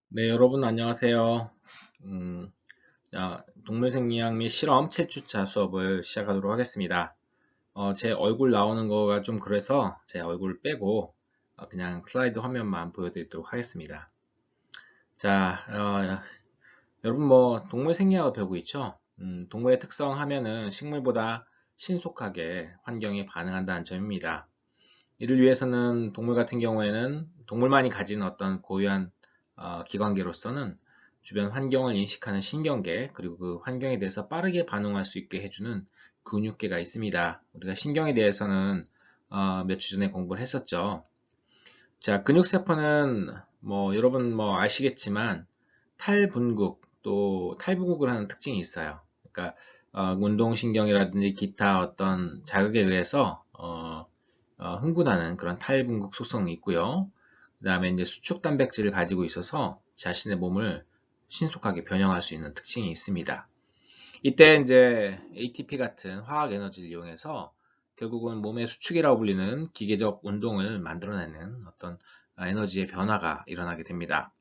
네, 여러분 안녕하세요. 동물생리학 및 실험 7주차 수업을 시작하도록 하겠습니다. 제 얼굴 나오는 거가 좀 그래서 제 얼굴 빼고 그냥 슬라이드 화면만 보여드리도록 하겠습니다. 자, 여러분 뭐 동물생리학을 배우고 있죠? 동물의 특성 하면은 식물보다 신속하게 환경에 반응한다는 점입니다. 이를 위해서는 동물 같은 경우에는 동물만이 가진 어떤 고유한 기관계로서는 주변 환경을 인식하는 신경계 그리고 그 환경에 대해서 빠르게 반응할 수 있게 해주는 근육계가 있습니다. 우리가 신경에 대해서는 몇 주 전에 공부를 했었죠. 자, 근육세포는 뭐 여러분 뭐 아시겠지만 탈분국 또 탈부국을 하는 특징이 있어요. 그러니까 운동신경이라든지 기타 어떤 자극에 의해서 흥분하는 그런 탈분국 속성이 있고요. 그 다음에 이제 수축 단백질을 가지고 있어서 자신의 몸을 신속하게 변형할 수 있는 특징이 있습니다. 이때 이제 ATP 같은 화학 에너지를 이용해서 결국은 몸의 수축이라고 불리는 기계적 운동을 만들어내는 어떤 에너지의 변화가 일어나게 됩니다.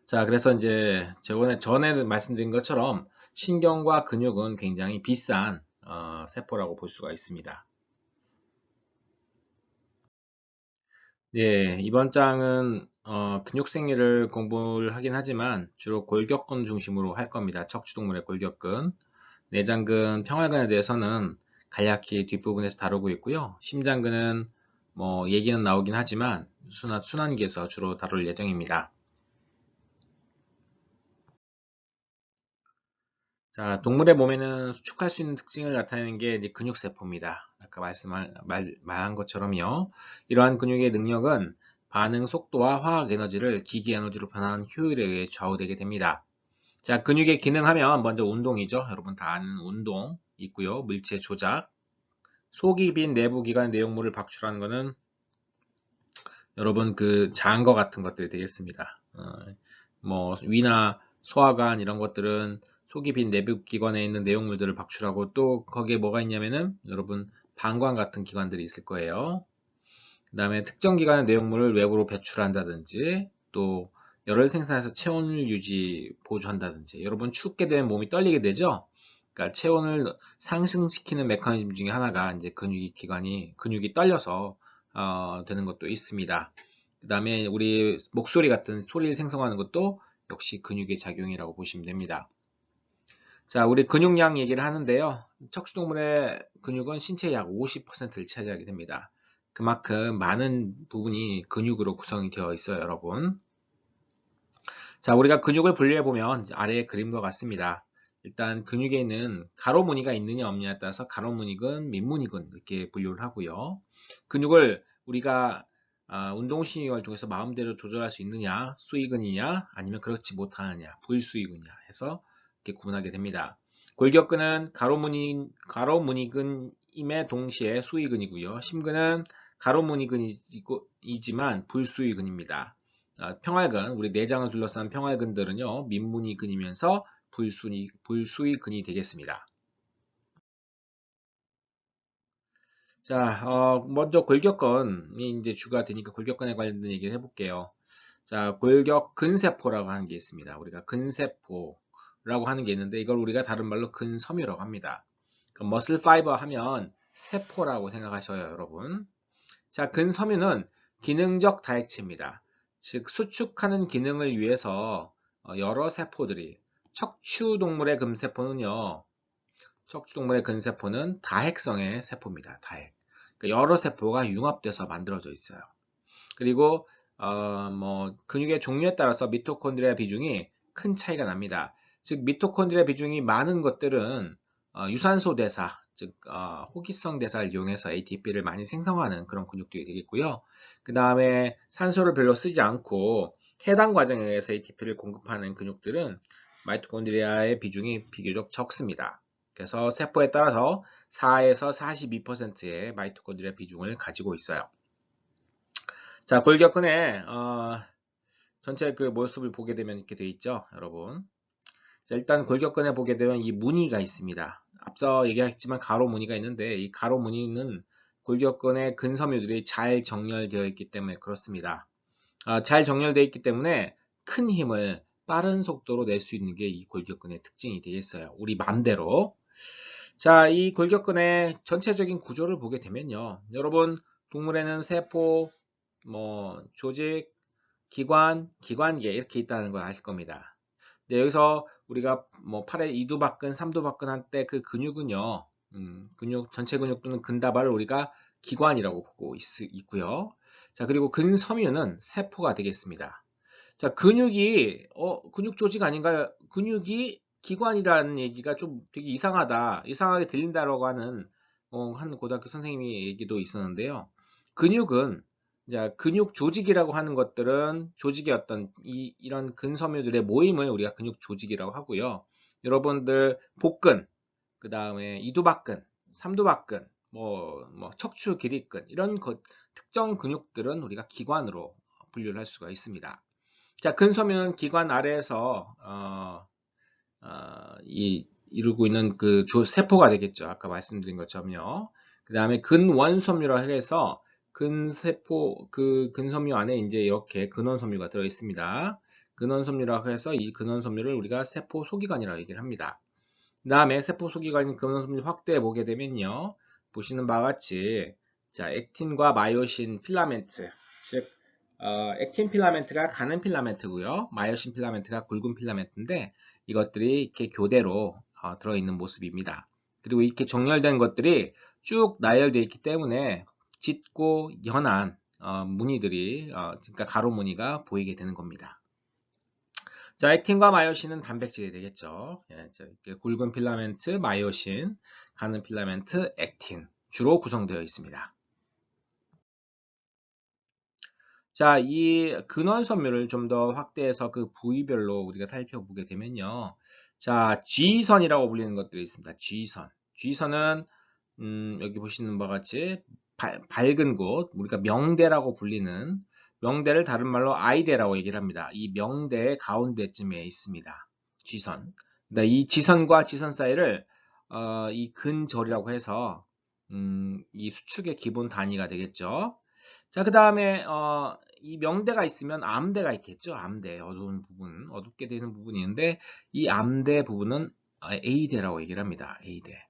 자, 그래서 이제 전에 말씀드린 것처럼 신경과 근육은 굉장히 비싼 세포라고 볼 수가 있습니다. 예, 이번 장은 근육생리를 공부를 하긴 하지만 주로 골격근 중심으로 할 겁니다. 척추동물의 골격근, 내장근, 평활근에 대해서는 간략히 뒷부분에서 다루고 있고요. 심장근은 뭐 얘기는 나오긴 하지만 순환기에서 주로 다룰 예정입니다. 자, 동물의 몸에는 수축할 수 있는 특징을 나타내는 게 이제 근육세포입니다. 아까 말한 것처럼요. 이러한 근육의 능력은 반응 속도와 화학 에너지를 기기 에너지로 변화하는 효율에 의해 좌우되게 됩니다. 자, 근육의 기능하면 먼저 운동이죠. 여러분 다 아는 운동 있고요. 물체 조작, 속이 빈 내부 기관 내용물을 박출하는 것은 여러분 그 장거 같은 것들이 되겠습니다. 뭐 위나 소화관 이런 것들은 속이 빈 내부 기관에 있는 내용물들을 박출하고 또 거기에 뭐가 있냐면은 여러분 방광 같은 기관들이 있을 거예요. 그 다음에 특정 기관의 내용물을 외부로 배출한다든지 또 열을 생산해서 체온을 보조한다든지 여러분 춥게 되면 몸이 떨리게 되죠. 그러니까 체온을 상승시키는 메커니즘 중에 하나가 이제 근육이 떨려서 되는 것도 있습니다. 그 다음에 우리 목소리 같은 소리를 생성하는 것도 역시 근육의 작용이라고 보시면 됩니다. 자, 우리 근육량 얘기를 하는데요. 척추동물의 근육은 신체의 약 50%를 차지하게 됩니다. 그만큼 많은 부분이 근육으로 구성이 되어 있어요, 여러분. 자, 우리가 근육을 분류해 보면 아래의 그림과 같습니다. 일단 근육에 있는 가로 무늬가 있느냐 없느냐에 따라서 가로 무늬근, 밑 무늬근 이렇게 분류를 하고요. 근육을 우리가 운동신경을 통해서 마음대로 조절할 수 있느냐, 수의근이냐, 아니면 그렇지 못하느냐, 불수의근이냐 해서 이렇게 구분하게 됩니다. 골격근은 가로 무늬근임에 동시에 수의근이고요. 심근은 가로 무늬근이지만 불수의근입니다. 평활근, 우리 내장을 둘러싼 평활근들은요, 민문이 근이면서 불수의 근이 되겠습니다. 자, 먼저 골격근이 이제 주가 되니까 골격근에 관련된 얘기를 해볼게요. 자, 골격근세포라고 하는 게 있습니다. 우리가 근세포라고 하는 게 있는데, 이걸 우리가 다른 말로 근섬유라고 합니다. 그 머슬 파이버 하면 세포라고 생각하셔요, 여러분. 자, 근섬유는 기능적 다액체입니다. 즉, 수축하는 기능을 위해서 여러 세포들이 척추동물의 근세포는 다핵성의 세포입니다. 다핵. 그러니까 여러 세포가 융합돼서 만들어져 있어요. 그리고 뭐 근육의 종류에 따라서 미토콘드리아 비중이 큰 차이가 납니다. 즉 미토콘드리아 비중이 많은 것들은 유산소 대사, 즉 호기성 대사를 이용해서 ATP를 많이 생성하는 그런 근육들이 되겠고요. 그 다음에 산소를 별로 쓰지 않고 해당 과정에 의해서 ATP를 공급하는 근육들은 마이토콘드리아의 비중이 비교적 적습니다. 그래서 세포에 따라서 4에서 42%의 마이토콘드리아 비중을 가지고 있어요. 자, 골격근의 전체 그 모습을 보게 되면 이렇게 되어 있죠, 여러분. 자, 일단 골격근에 보게 되면 이 무늬가 있습니다. 앞서 얘기했지만 가로 무늬가 있는데 이 가로 무늬는 골격근의 근섬유들이 잘 정렬되어 있기 때문에 그렇습니다. 잘 정렬되어 있기 때문에 큰 힘을 빠른 속도로 낼 수 있는 게 이 골격근의 특징이 되겠어요. 우리 맘대로. 자, 이 골격근의 전체적인 구조를 보게 되면요. 여러분, 동물에는 세포, 조직, 기관, 기관계 이렇게 있다는 걸 아실 겁니다. 네, 여기서 우리가 팔의 이두박근, 삼두박근 할 때 그 근육은요, 전체 근육 또는 근다발을 우리가 기관이라고 보고 있고요. 자, 그리고 근섬유는 세포가 되겠습니다. 자, 근육 조직 아닌가요? 근육이 기관이라는 얘기가 좀 되게 이상하게 들린다라고 하는, 한 고등학교 선생님이 얘기도 있었는데요. 근육은, 자, 근육 조직이라고 하는 것들은 조직의 이런 근섬유들의 모임을 우리가 근육 조직이라고 하고요. 여러분들, 복근, 그 다음에 이두박근, 삼두박근, 척추 길이근, 특정 근육들은 우리가 기관으로 분류를 할 수가 있습니다. 자, 근섬유는 기관 아래에서 이루고 있는 그 세포가 되겠죠. 아까 말씀드린 것처럼요. 그 다음에 근원섬유라고 해서 근섬유 안에 이제 이렇게 근원섬유가 들어 있습니다. 근원섬유라고 해서 이 근원섬유를 우리가 세포 소기관이라고 얘기를 합니다. 그 다음에 세포 소기관인 근원섬유 확대해 보게 되면요. 보시는 바와 같이, 자, 액틴과 마이오신 필라멘트, 즉, 액틴 필라멘트가 가는 필라멘트고요. 마이오신 필라멘트가 굵은 필라멘트인데 이것들이 이렇게 교대로 들어있는 모습입니다. 그리고 이렇게 정렬된 것들이 쭉 나열되어 있기 때문에 짙고 연한 무늬들이, 그러니까 가로 무늬가 보이게 되는 겁니다. 자, 액틴과 마이오신은 단백질이 되겠죠. 예, 이렇게 굵은 필라멘트, 마이오신, 가는 필라멘트, 액틴 주로 구성되어 있습니다. 자, 이 근원섬유를 좀 더 확대해서 그 부위별로 우리가 살펴보게 되면요. 자, G선이라고 불리는 것들이 있습니다. G선. G선은 여기 보시는 바와 같이 밝은 곳, 우리가 명대라고 불리는, 명대를 다른 말로 아이대라고 얘기를 합니다. 이 명대의 가운데쯤에 있습니다. G선. 이 지선과 지선 사이를 이 근절이라고 해서 이 수축의 기본 단위가 되겠죠. 자, 그 다음에 이 명대가 있으면 암대가 있겠죠. 암대, 어두운 부분, 어둡게 되는 부분이 있는데 이 암대 부분은 A대라고 얘기를 합니다. A대.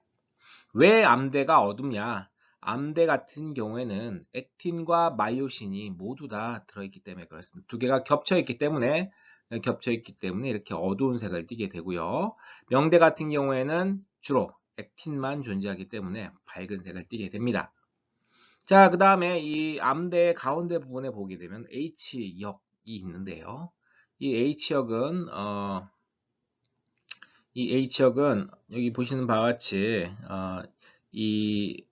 왜 암대가 어둡냐? 암대 같은 경우에는 액틴과 마이오신이 모두 다 들어있기 때문에 그렇습니다. 두 개가 겹쳐 있기 때문에 이렇게 어두운 색을 띠게 되고요. 명대 같은 경우에는 주로 액틴만 존재하기 때문에 밝은 색을 띠게 됩니다. 자, 그 다음에 이 암대 가운데 부분에 보게 되면 H역이 있는데요. 이 H역은, 여기 보시는 바와 같이, 이,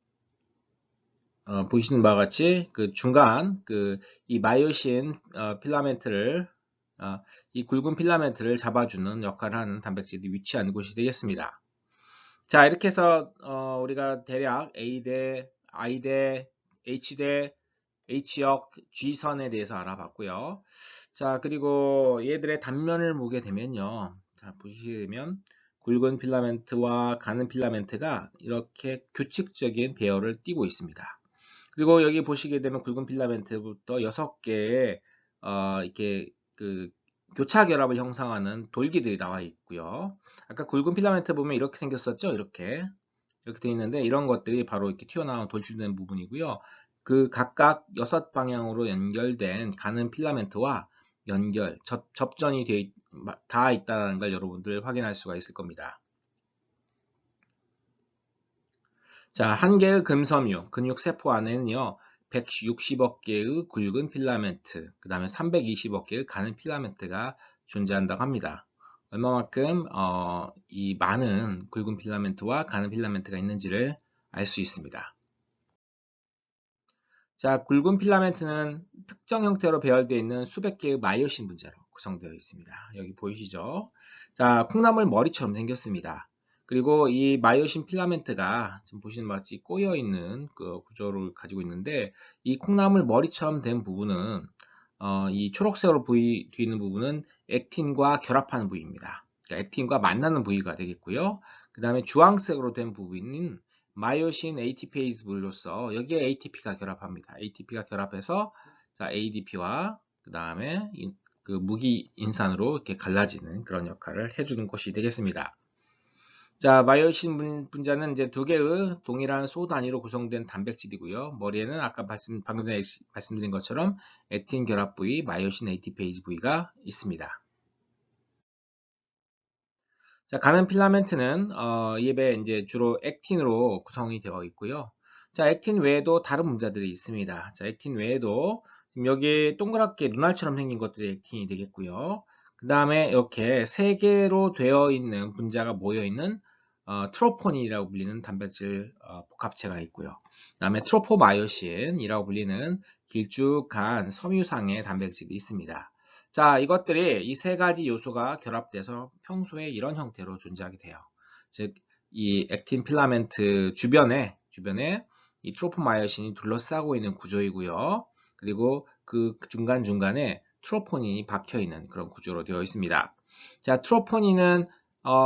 보시는 바와 같이 그 중간, 이 마이오신 필라멘트를, 이 굵은 필라멘트를 잡아주는 역할을 하는 단백질이 위치한 곳이 되겠습니다. 자, 이렇게 해서, 우리가 대략 A대, I대, H대, H역, G선에 대해서 알아봤고요. 자, 그리고 얘들의 단면을 보게 되면요. 자, 보시게 되면 굵은 필라멘트와 가는 필라멘트가 이렇게 규칙적인 배열을 띠고 있습니다. 그리고 여기 보시게 되면 굵은 필라멘트부터 6개의 이렇게 교차 결합을 형성하는 돌기들이 나와 있고요. 아까 굵은 필라멘트 보면 이렇게 생겼었죠? 이렇게 되어 있는데 이런 것들이 바로 이렇게 튀어나온 돌출된 부분이고요. 그 각각 6방향으로 연결된 가는 필라멘트와 접전이 다 있다는 걸 여러분들 확인할 수가 있을 겁니다. 자, 한 개의 금섬유, 근육세포 안에는요, 160억 개의 굵은 필라멘트, 그 다음에 320억 개의 가는 필라멘트가 존재한다고 합니다. 얼마만큼 이 많은 굵은 필라멘트와 가는 필라멘트가 있는지를 알 수 있습니다. 자, 굵은 필라멘트는 특정 형태로 배열되어 있는 수백 개의 마이오신 분자로 구성되어 있습니다. 여기 보이시죠? 자, 콩나물 머리처럼 생겼습니다. 그리고 이 마이오신 필라멘트가 지금 보시는 바와 같이 꼬여 있는 그 구조를 가지고 있는데 이 콩나물 머리처럼 된 부분은 이 초록색으로 되어 있는 부분은 액틴과 결합하는 부위입니다. 그러니까 액틴과 만나는 부위가 되겠고요. 그 다음에 주황색으로 된 부분은 마이오신 ATPase 물로서 여기에 ATP가 결합합니다. ATP가 결합해서 자, ADP와 그 다음에 그 무기 인산으로 이렇게 갈라지는 그런 역할을 해주는 곳이 되겠습니다. 자, 마이오신 분자는 이제 두 개의 동일한 소 단위로 구성된 단백질이고요. 머리에는 아까 방금 전에 말씀드린 것처럼 액틴 결합 부위, 마이오신 ATPase 부위가 있습니다. 자, 가는 필라멘트는 이에 이제 주로 액틴으로 구성이 되어 있고요. 자, 액틴 외에도 다른 분자들이 있습니다. 자, 액틴 외에도 지금 여기 동그랗게 눈알처럼 생긴 것들이 액틴이 되겠고요. 그 다음에 이렇게 세 개로 되어 있는 분자가 모여 있는 트로포닌이라고 불리는 단백질 복합체가 있고요. 그 다음에 트로포마이오신이라고 불리는 길쭉한 섬유상의 단백질이 있습니다. 자, 이것들이 이 세 가지 요소가 결합돼서 평소에 이런 형태로 존재하게 돼요. 즉, 이 액틴 필라멘트 주변에 이 트로포마이오신이 둘러싸고 있는 구조이고요. 그리고 그 중간중간에 트로포닌이 박혀 있는 그런 구조로 되어 있습니다. 자, 트로포닌은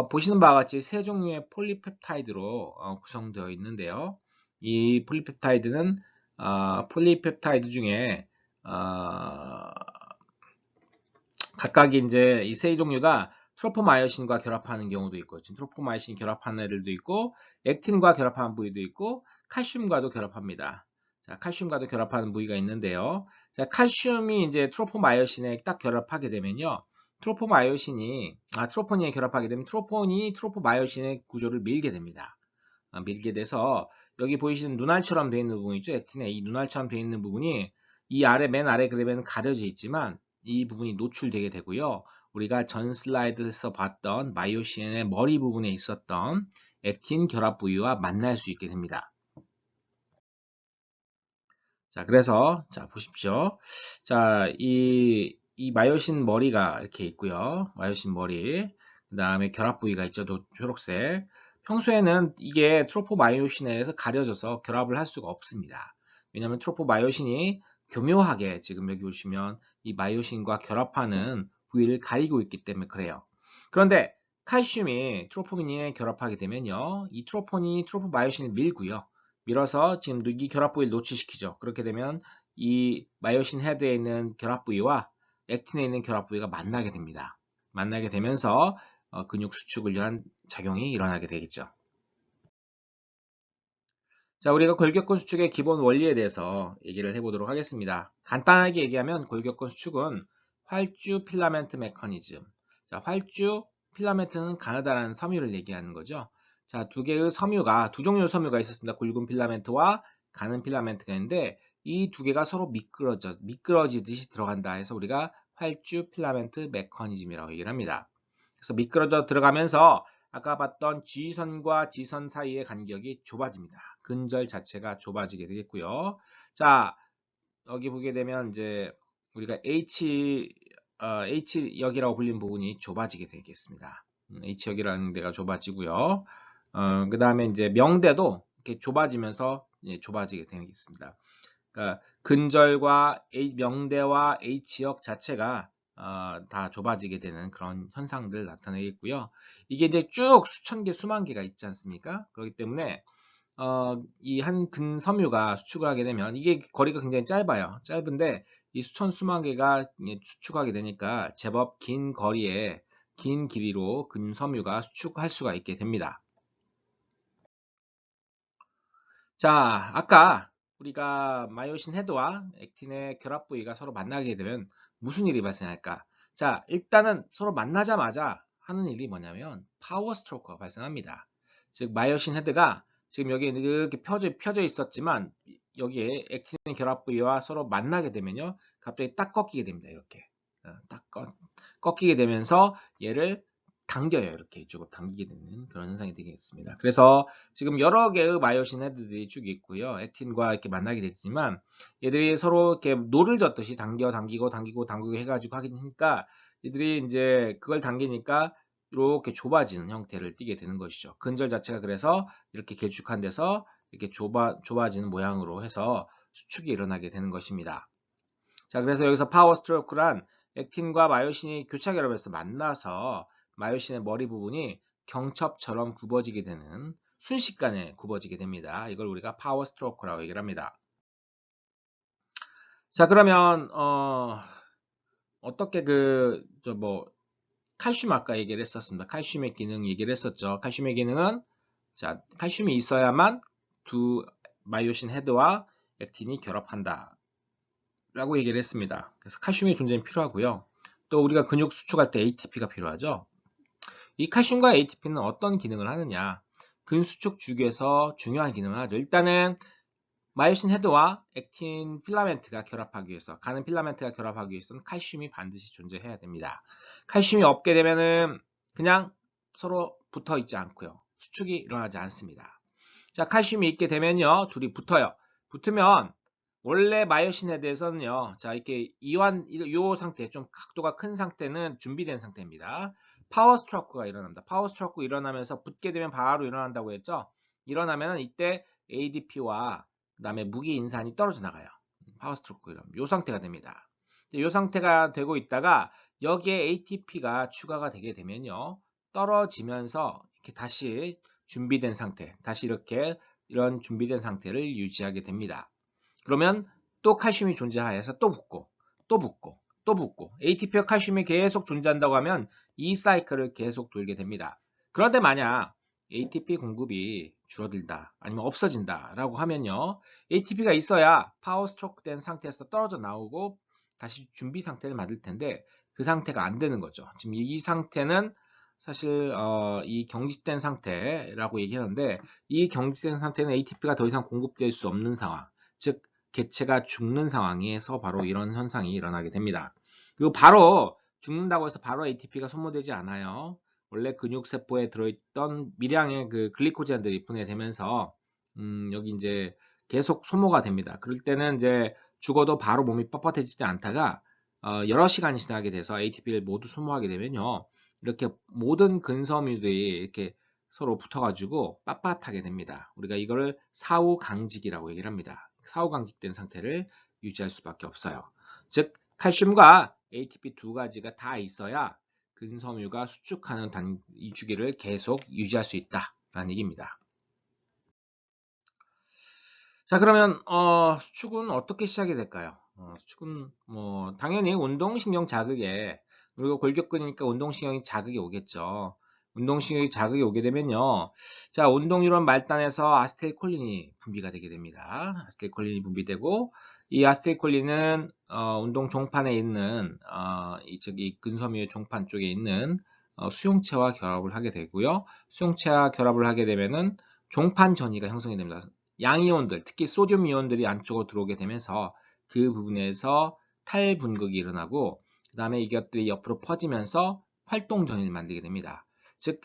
보시는 바와 같이 세 종류의 폴리펩타이드로 구성되어 있는데요. 이 폴리펩타이드는 폴리펩타이드 중에 각각 이제 이 세 종류가 트로포마이오신과 결합하는 경우도 있고, 지금 트로포마이오신 결합하는 애들도 있고, 액틴과 결합하는 부위도 있고, 칼슘과도 결합합니다. 자, 칼슘과도 결합하는 부위가 있는데요. 자, 칼슘이 이제 트로포마이오신에 딱 결합하게 되면요. 트로포닌에 결합하게 되면 트로포닌이 트로포마이오신의 구조를 밀게 됩니다. 밀게 돼서 여기 보이시는 눈알처럼 되어 있는 부분 있죠? 액틴의 이 눈알처럼 되어 있는 부분이 이 맨 아래 그래프에는 가려져 있지만 이 부분이 노출되게 되고요. 우리가 전 슬라이드에서 봤던 마이오신의 머리 부분에 있었던 액틴 결합 부위와 만날 수 있게 됩니다. 자, 그래서 자 보십시오. 자, 이 마이오신 머리가 이렇게 있고요. 마이오신 머리. 그 다음에 결합 부위가 있죠. 초록색. 평소에는 이게 트로포마이오신에 의해서 가려져서 결합을 할 수가 없습니다. 왜냐하면 트로포마이오신이 교묘하게 지금 여기 보시면 이 마이오신과 결합하는 부위를 가리고 있기 때문에 그래요. 그런데 칼슘이 트로포닌에 결합하게 되면요. 이 트로포닌이 트로포마이오신을 밀고요. 밀어서 지금 이 결합 부위를 노출시키죠. 그렇게 되면 이 마이오신 헤드에 있는 결합 부위와 액틴에 있는 결합 부위가 만나게 됩니다. 만나게 되면서 근육 수축을 위한 작용이 일어나게 되겠죠. 자, 우리가 골격근 수축의 기본 원리에 대해서 얘기를 해보도록 하겠습니다. 간단하게 얘기하면 골격근 수축은 활주 필라멘트 메커니즘. 자, 활주 필라멘트는 가느다란 섬유를 얘기하는 거죠. 자, 두 종류의 섬유가 있었습니다. 굵은 필라멘트와 가는 필라멘트가 있는데 이 두 개가 서로 미끄러지듯이 들어간다 해서 우리가 활주 필라멘트 메커니즘이라고 얘기를 합니다. 그래서 미끄러져 들어가면서 아까 봤던 G선과 G선 사이의 간격이 좁아집니다. 근절 자체가 좁아지게 되겠고요. 자, 여기 보게 되면 이제 우리가 H역이라고 불리는 부분이 좁아지게 되겠습니다. H역이라는 데가 좁아지고요. 그 다음에 이제 명대도 이렇게 좁아지면서 좁아지게 되겠습니다. 그러니까 근절과 명대와 H역 자체가 다 좁아지게 되는 그런 현상들 나타내겠고요. 이게 이제 쭉 수천 개, 수만 개가 있지 않습니까? 그렇기 때문에 이 한 근섬유가 수축을 하게 되면 이게 거리가 굉장히 짧아요. 짧은데 이 수천 수만 개가 수축하게 되니까 제법 긴 거리에 긴 길이로 근섬유가 수축할 수가 있게 됩니다. 자, 아까 우리가 마이오신 헤드와 액틴의 결합 부위가 서로 만나게 되면 무슨 일이 발생할까? 자, 일단은 서로 만나자마자 하는 일이 뭐냐면 파워 스트로크가 발생합니다. 즉 마이오신 헤드가 지금 여기 이렇게 펴져 있었지만 여기에 액틴의 결합 부위와 서로 만나게 되면요. 갑자기 딱 꺾이게 됩니다. 이렇게. 꺾이게 되면서 얘를 당겨요. 이렇게 이쪽으로 당기게 되는 그런 현상이 되겠습니다. 그래서 지금 여러 개의 마이오신 헤드들이 쭉 있고요. 액틴과 이렇게 만나게 되지만 얘들이 서로 이렇게 노를 젓듯이 당기고 해가지고 하니까 얘들이 이제 그걸 당기니까 이렇게 좁아지는 형태를 띠게 되는 것이죠. 근절 자체가 그래서 이렇게 길쭉한 데서 이렇게 좁아지는 모양으로 해서 수축이 일어나게 되는 것입니다. 자, 그래서 여기서 파워 스트로크란 액틴과 마이오신이 교차 결합해서 만나서 마이오신의 머리 부분이 경첩처럼 굽어지게 되는 순식간에 굽어지게 됩니다. 이걸 우리가 파워 스트로크라고 얘기를 합니다. 자, 그러면 어떻게 칼슘 아까 얘기를 했었습니다. 칼슘의 기능 얘기를 했었죠. 칼슘의 기능은 자, 칼슘이 있어야만 두 마이오신 헤드와 액틴이 결합한다 라고 얘기를 했습니다. 그래서 칼슘의 존재는 필요하고요. 또 우리가 근육 수축할 때 ATP가 필요하죠. 이 칼슘과 ATP는 어떤 기능을 하느냐? 근수축 주기에서 중요한 기능을 하죠. 일단은 마이오신 헤드와 액틴 필라멘트가 결합하기 위해서, 가는 필라멘트가 결합하기 위해서는 칼슘이 반드시 존재해야 됩니다. 칼슘이 없게 되면은 그냥 서로 붙어 있지 않고요. 수축이 일어나지 않습니다. 자, 칼슘이 있게 되면요, 둘이 붙어요. 붙으면 원래 마이오신 헤드에서는요, 자, 이렇게 요 상태, 좀 각도가 큰 상태는 준비된 상태입니다. 파워 스트로크가 일어납니다. 파워 스트로크 일어나면서 붙게 되면 바로 일어난다고 했죠? 일어나면은 이때 ADP와 그다음에 무기 인산이 떨어져 나가요. 파워 스트로크 이러면 요 상태가 됩니다. 요 상태가 되고 있다가 여기에 ATP가 추가가 되게 되면요, 떨어지면서 이렇게 다시 준비된 상태, 다시 이렇게 이런 준비된 상태를 유지하게 됩니다. 그러면 또 칼슘이 존재하여서 또 붙고, 또 붙고, 또 붙고, ATP와 칼슘이 계속 존재한다고 하면 이 사이클을 계속 돌게 됩니다. 그런데 만약 ATP 공급이 줄어들다, 아니면 없어진다 라고 하면요, ATP가 있어야 파워 스트로크 된 상태에서 떨어져 나오고 다시 준비 상태를 만들 텐데 그 상태가 안 되는 거죠. 지금 이 상태는 사실 이 경직된 상태라고 얘기하는데, 이 경직된 상태는 ATP가 더 이상 공급될 수 없는 상황, 즉 개체가 죽는 상황에서 바로 이런 현상이 일어나게 됩니다. 그리고 바로 죽는다고 해서 바로 ATP가 소모되지 않아요. 원래 근육세포에 들어있던 미량의 그 글리코젠들이 분해되면서 여기 이제 계속 소모가 됩니다. 그럴 때는 이제 죽어도 바로 몸이 뻣뻣해지지 않다가 여러 시간이 지나게 돼서 ATP를 모두 소모하게 되면요, 이렇게 모든 근섬유들이 이렇게 서로 붙어가지고 빳빳하게 됩니다. 우리가 이거를 사후 강직이라고 얘기를 합니다. 사후 강직된 상태를 유지할 수밖에 없어요. 즉 칼슘과 ATP 두 가지가 다 있어야 근섬유가 수축하는 이 주기를 계속 유지할 수 있다라는 얘기입니다. 자, 그러면 수축은 어떻게 시작이 될까요? 수축은 당연히 운동신경 자극에, 그리고 골격근이니까 운동신경이 자극이 오겠죠. 운동신경이 자극이 오게 되면요, 자, 운동뉴런 말단에서 아세틸콜린이 분비가 되게 됩니다. 아세틸콜린이 분비되고, 이 아세틸콜린은 운동 종판에 있는 저기 근섬유의 종판 쪽에 있는 수용체와 결합을 하게 되고요. 수용체와 결합을 하게 되면은 종판 전이가 형성이 됩니다. 양이온들, 특히 소듐 이온들이 안쪽으로 들어오게 되면서 그 부분에서 탈분극이 일어나고, 그 다음에 이것들이 옆으로 퍼지면서 활동전이를 만들게 됩니다. 즉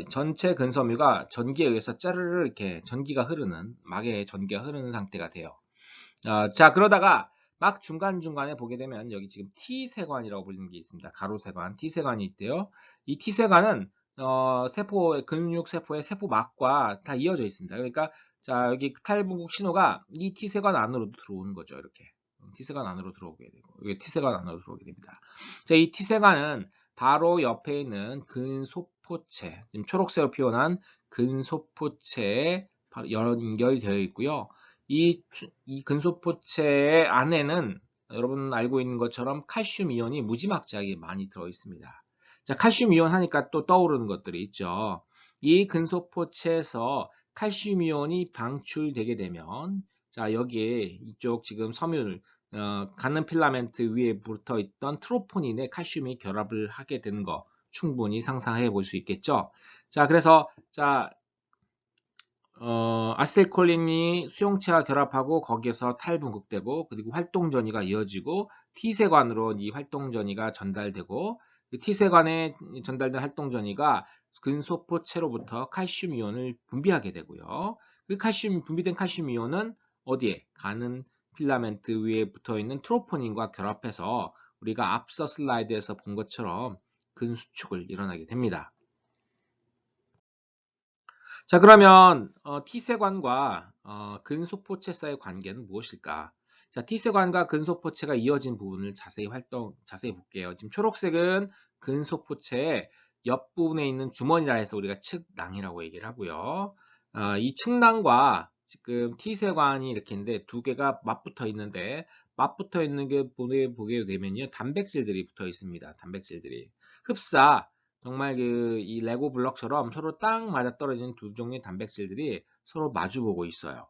전체 근섬유가 전기에 의해서 짜르르 이렇게 전기가 흐르는, 막에 전기가 흐르는 상태가 돼요. 자, 그러다가 막 중간중간에 보게 되면 여기 지금 T세관이라고 불리는 게 있습니다. 가로세관, T세관이 있대요. 이 T세관은 근육세포의 세포막과 다 이어져 있습니다. 그러니까 자, 여기 탈분국 신호가 이 T세관 안으로 들어오는 거죠. 이렇게 T세관 안으로 들어오게 되고, 여기 T세관 안으로 들어오게 됩니다. 자, 이 T세관은 바로 옆에 있는 근소포체, 지금 초록색으로 표현한 근소포체에 바로 연결되어 있고요. 이 근소포체 안에는 여러분 알고 있는 것처럼 칼슘 이온이 무지막지하게 많이 들어 있습니다. 자, 칼슘 이온 하니까 또 떠오르는 것들이 있죠. 이 근소포체에서 칼슘 이온이 방출되게 되면, 자, 여기에 이쪽 지금 섬유 가는 필라멘트 위에 붙어 있던 트로포닌에 칼슘이 결합을 하게 되는 거 충분히 상상해 볼 수 있겠죠. 자, 그래서 자, 아세틸콜린이 수용체와 결합하고 거기에서 탈분극되고, 그리고 활동전이가 이어지고 T세관으로 이 활동전이가 전달되고, 그 T세관에 전달된 활동전이가 근소포체로부터 칼슘 이온을 분비하게 되고요. 그 분비된 칼슘 이온은 어디에? 가는 필라멘트 위에 붙어 있는 트로포닌과 결합해서 우리가 앞서 슬라이드에서 본 것처럼 근수축을 일어나게 됩니다. 자, 그러면 T세관과 근소포체 사이의 관계는 무엇일까? 자, T세관과 근소포체가 이어진 부분을 자세히 볼게요. 지금 초록색은 근소포체의 옆부분에 있는 주머니라 해서 우리가 측낭이라고 얘기를 하고요. 이 측낭과 지금 T세관이 이렇게 있는데 두 개가 맞붙어 있는데 맞붙어 있는 게 보게 되면요. 단백질들이 붙어 있습니다. 단백질들이. 정말 이 레고 블럭처럼 서로 딱 맞아떨어지는 두 종류의 단백질들이 서로 마주보고 있어요.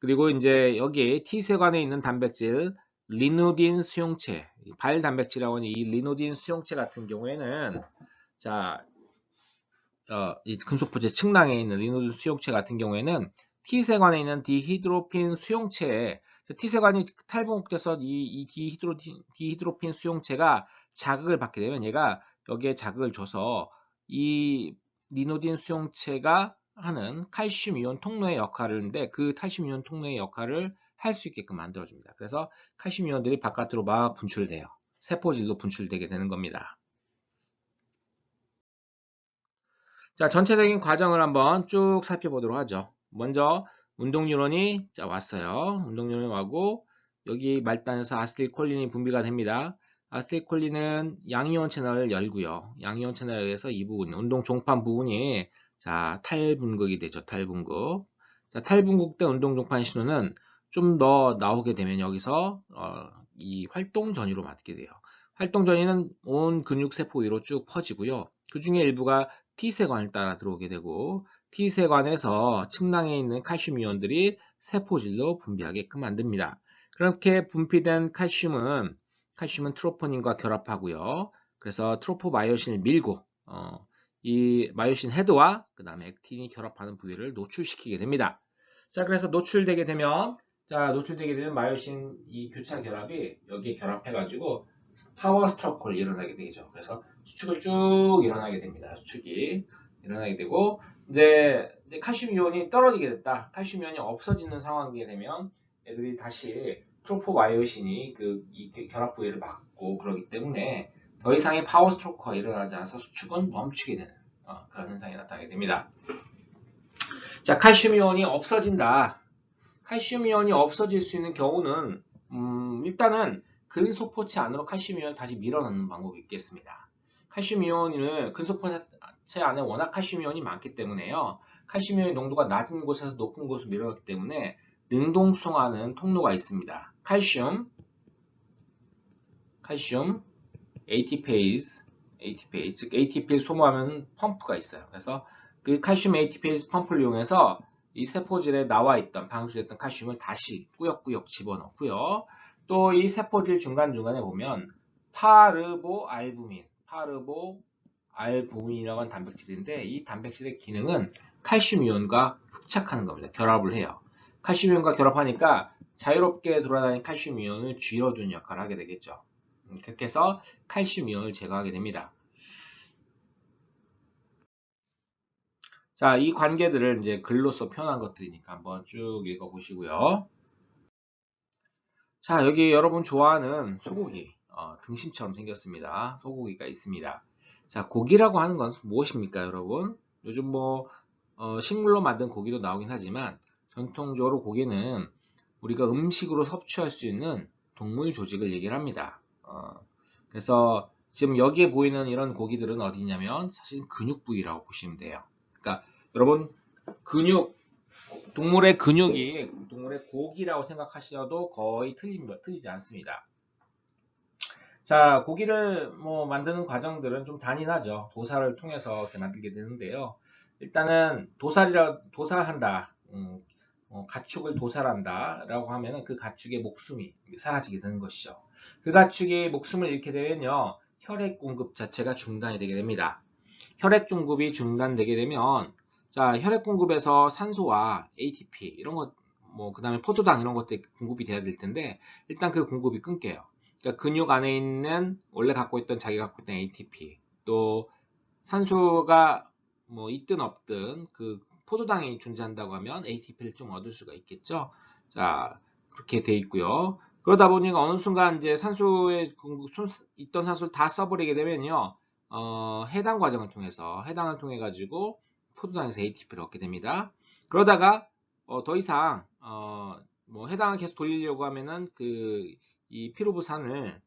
그리고 이제 여기 T세관에 있는 단백질, 리노딘 수용체, 발 단백질이라고 하는 이 리노딘 수용체 같은 경우에는 자, 이 금속부재 측량에 있는 리노딘 수용체 같은 경우에는 T세관에 있는 디히드로핀 수용체에 T세관이 탈분국돼서 이 디히드로핀 수용체가 자극을 받게 되면 얘가 여기에 자극을 줘서 이 리노딘 수용체가 하는 칼슘 이온 통로의 역할을 하는데 그 칼슘 이온 통로의 역할을 할 수 있게끔 만들어줍니다. 그래서 칼슘 이온들이 바깥으로 막 분출돼요. 세포질도 분출되게 되는 겁니다. 자, 전체적인 과정을 한번 쭉 살펴보도록 하죠. 먼저 운동 뉴런이 왔어요. 운동 뉴런이 와고 여기 말단에서 아세틸콜린이 분비가 됩니다. 아세틸콜린은 양이온 채널을 열고요. 양이온 채널에 의해서 이 부분, 운동 종판 부분이 탈분극이 되죠. 탈분극. 자, 탈분극된 운동 종판 신호는 좀 더 나오게 되면 여기서 이 활동 전이로 맞게 돼요. 활동 전이는 온 근육 세포 위로 쭉 퍼지고요. 그 중에 일부가 T세관을 따라 들어오게 되고 T세관에서 측량에 있는 칼슘 이온들이 세포질로 분비하게끔 만듭니다. 그렇게 분비된 칼슘은 트로포닌과 결합하고요. 그래서 트로포마이오신을 밀고 이 마이오신 헤드와 그 다음에 액틴이 결합하는 부위를 노출시키게 됩니다. 자, 그래서 노출되게 되면 마이오신 이 교차 결합이 여기에 결합해가지고 파워 스트로크를 일어나게 되죠. 그래서 수축을 쭉 일어나게 됩니다. 수축이 일어나게 되고 이제 칼슘 이온이 떨어지게 됐다. 칼슘 이온이 없어지는 상황이 되면 애들이 다시 트로포마이오신이 이 결합 부위를 막고 그러기 때문에 더 이상의 파워 스트로크가 일어나지 않아서 수축은 멈추게 되는 그런 현상이 나타나게 됩니다. 자, 칼슘 이온이 없어진다. 칼슘 이온이 없어질 수 있는 경우는 일단은 근소포체 안으로 칼슘 이온을 다시 밀어넣는 방법이 있겠습니다. 칼슘 이온을 근소포체 안에 워낙 칼슘 이온이 많기 때문에요. 칼슘 이온의 농도가 낮은 곳에서 높은 곳으로 밀어넣기 때문에 능동수송하는 통로가 있습니다. 칼슘 ATPase, 즉 ATP를 소모하면 펌프가 있어요. 그래서 그 칼슘 ATPase 펌프를 이용해서 이 세포질에 나와 있던 방출됐던 칼슘을 다시 꾸역꾸역 집어넣고요. 또 이 세포질 중간중간에 보면 파르보알부민이라고 하는 단백질인데 이 단백질의 기능은 칼슘 이온과 흡착하는 겁니다. 결합을 해요. 칼슘 이온과 결합하니까 자유롭게 돌아다니는 칼슘 이온을 쥐어주는 역할을 하게 되겠죠. 그렇게 해서 칼슘 이온을 제거하게 됩니다. 자, 이 관계들을 이제 글로써 표현한 것들이니까 한번 쭉 읽어보시고요. 자, 여기 여러분 좋아하는 소고기, 등심처럼 생겼습니다. 소고기가 있습니다. 자, 고기라고 하는 건 무엇입니까, 여러분? 요즘 식물로 만든 고기도 나오긴 하지만 전통적으로 고기는 우리가 음식으로 섭취할 수 있는 동물 조직을 얘기를 합니다. 그래서 지금 여기에 보이는 이런 고기들은 어디냐면 사실 근육 부위라고 보시면 돼요. 그러니까 여러분 동물의 근육이 동물의 고기라고 생각하셔도 거의 틀리지 않습니다. 자, 고기를 만드는 과정들은 좀 잔인하죠. 도살을 통해서 이렇게 만들게 되는데요. 일단은 도살한다. 가축을 도살한다라고 하면은 그 가축의 목숨이 사라지게 되는 것이죠. 그 가축이 목숨을 잃게 되면요, 혈액 공급 자체가 중단이 되게 됩니다. 혈액 공급이 중단되게 되면, 자, 혈액 공급에서 산소와 ATP 이런 것, 그 다음에 포도당 이런 것들이 공급이 돼야 될 텐데, 일단 그 공급이 끊겨요. 그러니까 근육 안에 있는 자기가 갖고 있던 ATP, 또 산소가 있든 없든 그 포도당이 존재한다고 하면 ATP를 좀 얻을 수가 있겠죠. 자, 그렇게 돼 있고요. 그러다 보니까 어느 순간 이제 있던 산소를 다 써버리게 되면요, 해당 과정을 해당을 통해 가지고 포도당에서 ATP를 얻게 됩니다. 그러다가 더 이상 해당을 계속 돌리려고 하면은 이 피루부산을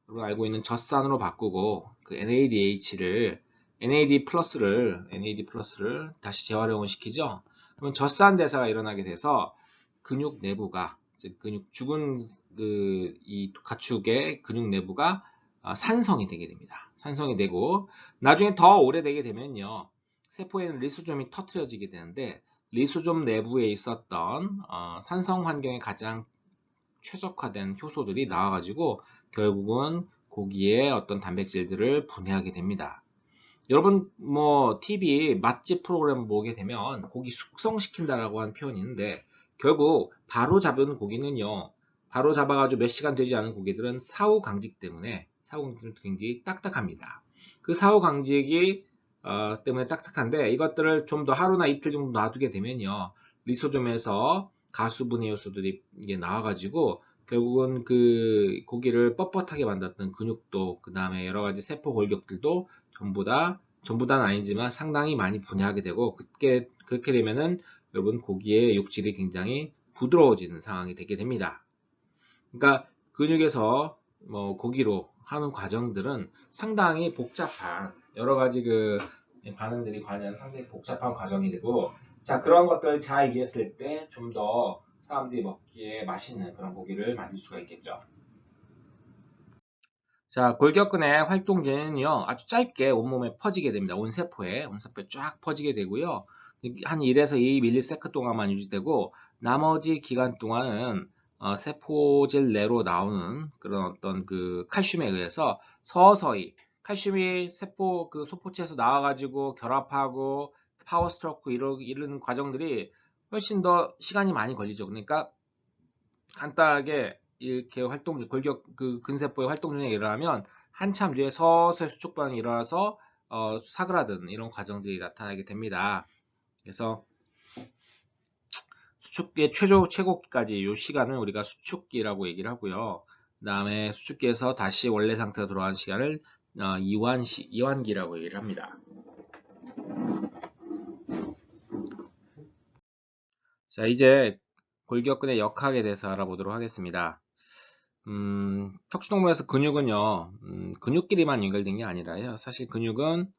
우리가 알고 있는 젖산으로 바꾸고 그 NAD 플러스를 다시 재활용을 시키죠. 그러면 젖산 대사가 일어나게 돼서 근육 내부가 즉 죽은 이 가축의 근육 내부가 산성이 되게 됩니다. 산성이 되고 나중에 더 오래되게 되면요. 세포에는 리소좀이 터트려지게 되는데 리소좀 내부에 있었던 산성 환경에 가장 최적화된 효소들이 나와가지고 결국은 고기의 어떤 단백질들을 분해하게 됩니다. 여러분 뭐 TV 맛집 프로그램 보게 되면 고기 숙성시킨다라고 하는 표현이 있는데 결국 바로 잡은 고기는요. 바로 잡아가지고 몇 시간 되지 않은 고기들은 사후 강직 때문에 굉장히 딱딱합니다. 그 사후 강직이 때문에 딱딱한데 이것들을 좀 더 하루나 이틀 정도 놔두게 되면요. 리소좀에서 가수분해 요소들이 이게 나와가지고 결국은 그 고기를 뻣뻣하게 만들었던 근육도 그 다음에 여러 가지 세포 골격들도 전부 다는 아니지만 상당히 많이 분해하게 되고 그렇게 되면은 여러분 고기의 육질이 굉장히 부드러워지는 상황이 되게 됩니다. 그러니까 근육에서 뭐 고기로 하는 과정들은 상당히 복잡한 여러 가지 그 반응들이 관여하는 상당히 복잡한 과정이 되고 자 그런 것들을 잘 이해했을 때 좀 더 사람들이 먹기에 맛있는 그런 고기를 만들 수가 있겠죠. 자, 골격근의 활동기는요, 아주 짧게 온몸에 퍼지게 됩니다. 온 세포에 쫙 퍼지게 되고요. 한 1에서 2ms 동안만 유지되고, 나머지 기간 동안은 세포질 내로 나오는 그런 어떤 그 칼슘에 의해서 서서히 칼슘이 세포 그 소포체에서 나와가지고 결합하고 파워 스트로크 이런 과정들이 훨씬 더 시간이 많이 걸리죠. 그러니까 간단하게 이렇게 골격 그 근세포의 활동 중에 일어나면 한참 뒤에 서서히 수축 반응이 일어나서 사그라든 이런 과정들이 나타나게 됩니다. 그래서 수축기의 최고기까지 이 시간을 우리가 수축기라고 얘기를 하고요. 그 다음에 수축기에서 다시 원래 상태로 돌아가는 시간을 이완기라고 얘기를 합니다. 자, 이제 골격근의 역학에 대해서 알아보도록 하겠습니다. 척추동물에서 근육은요, 근육끼리만 연결된 게 아니라요. 사실 근육은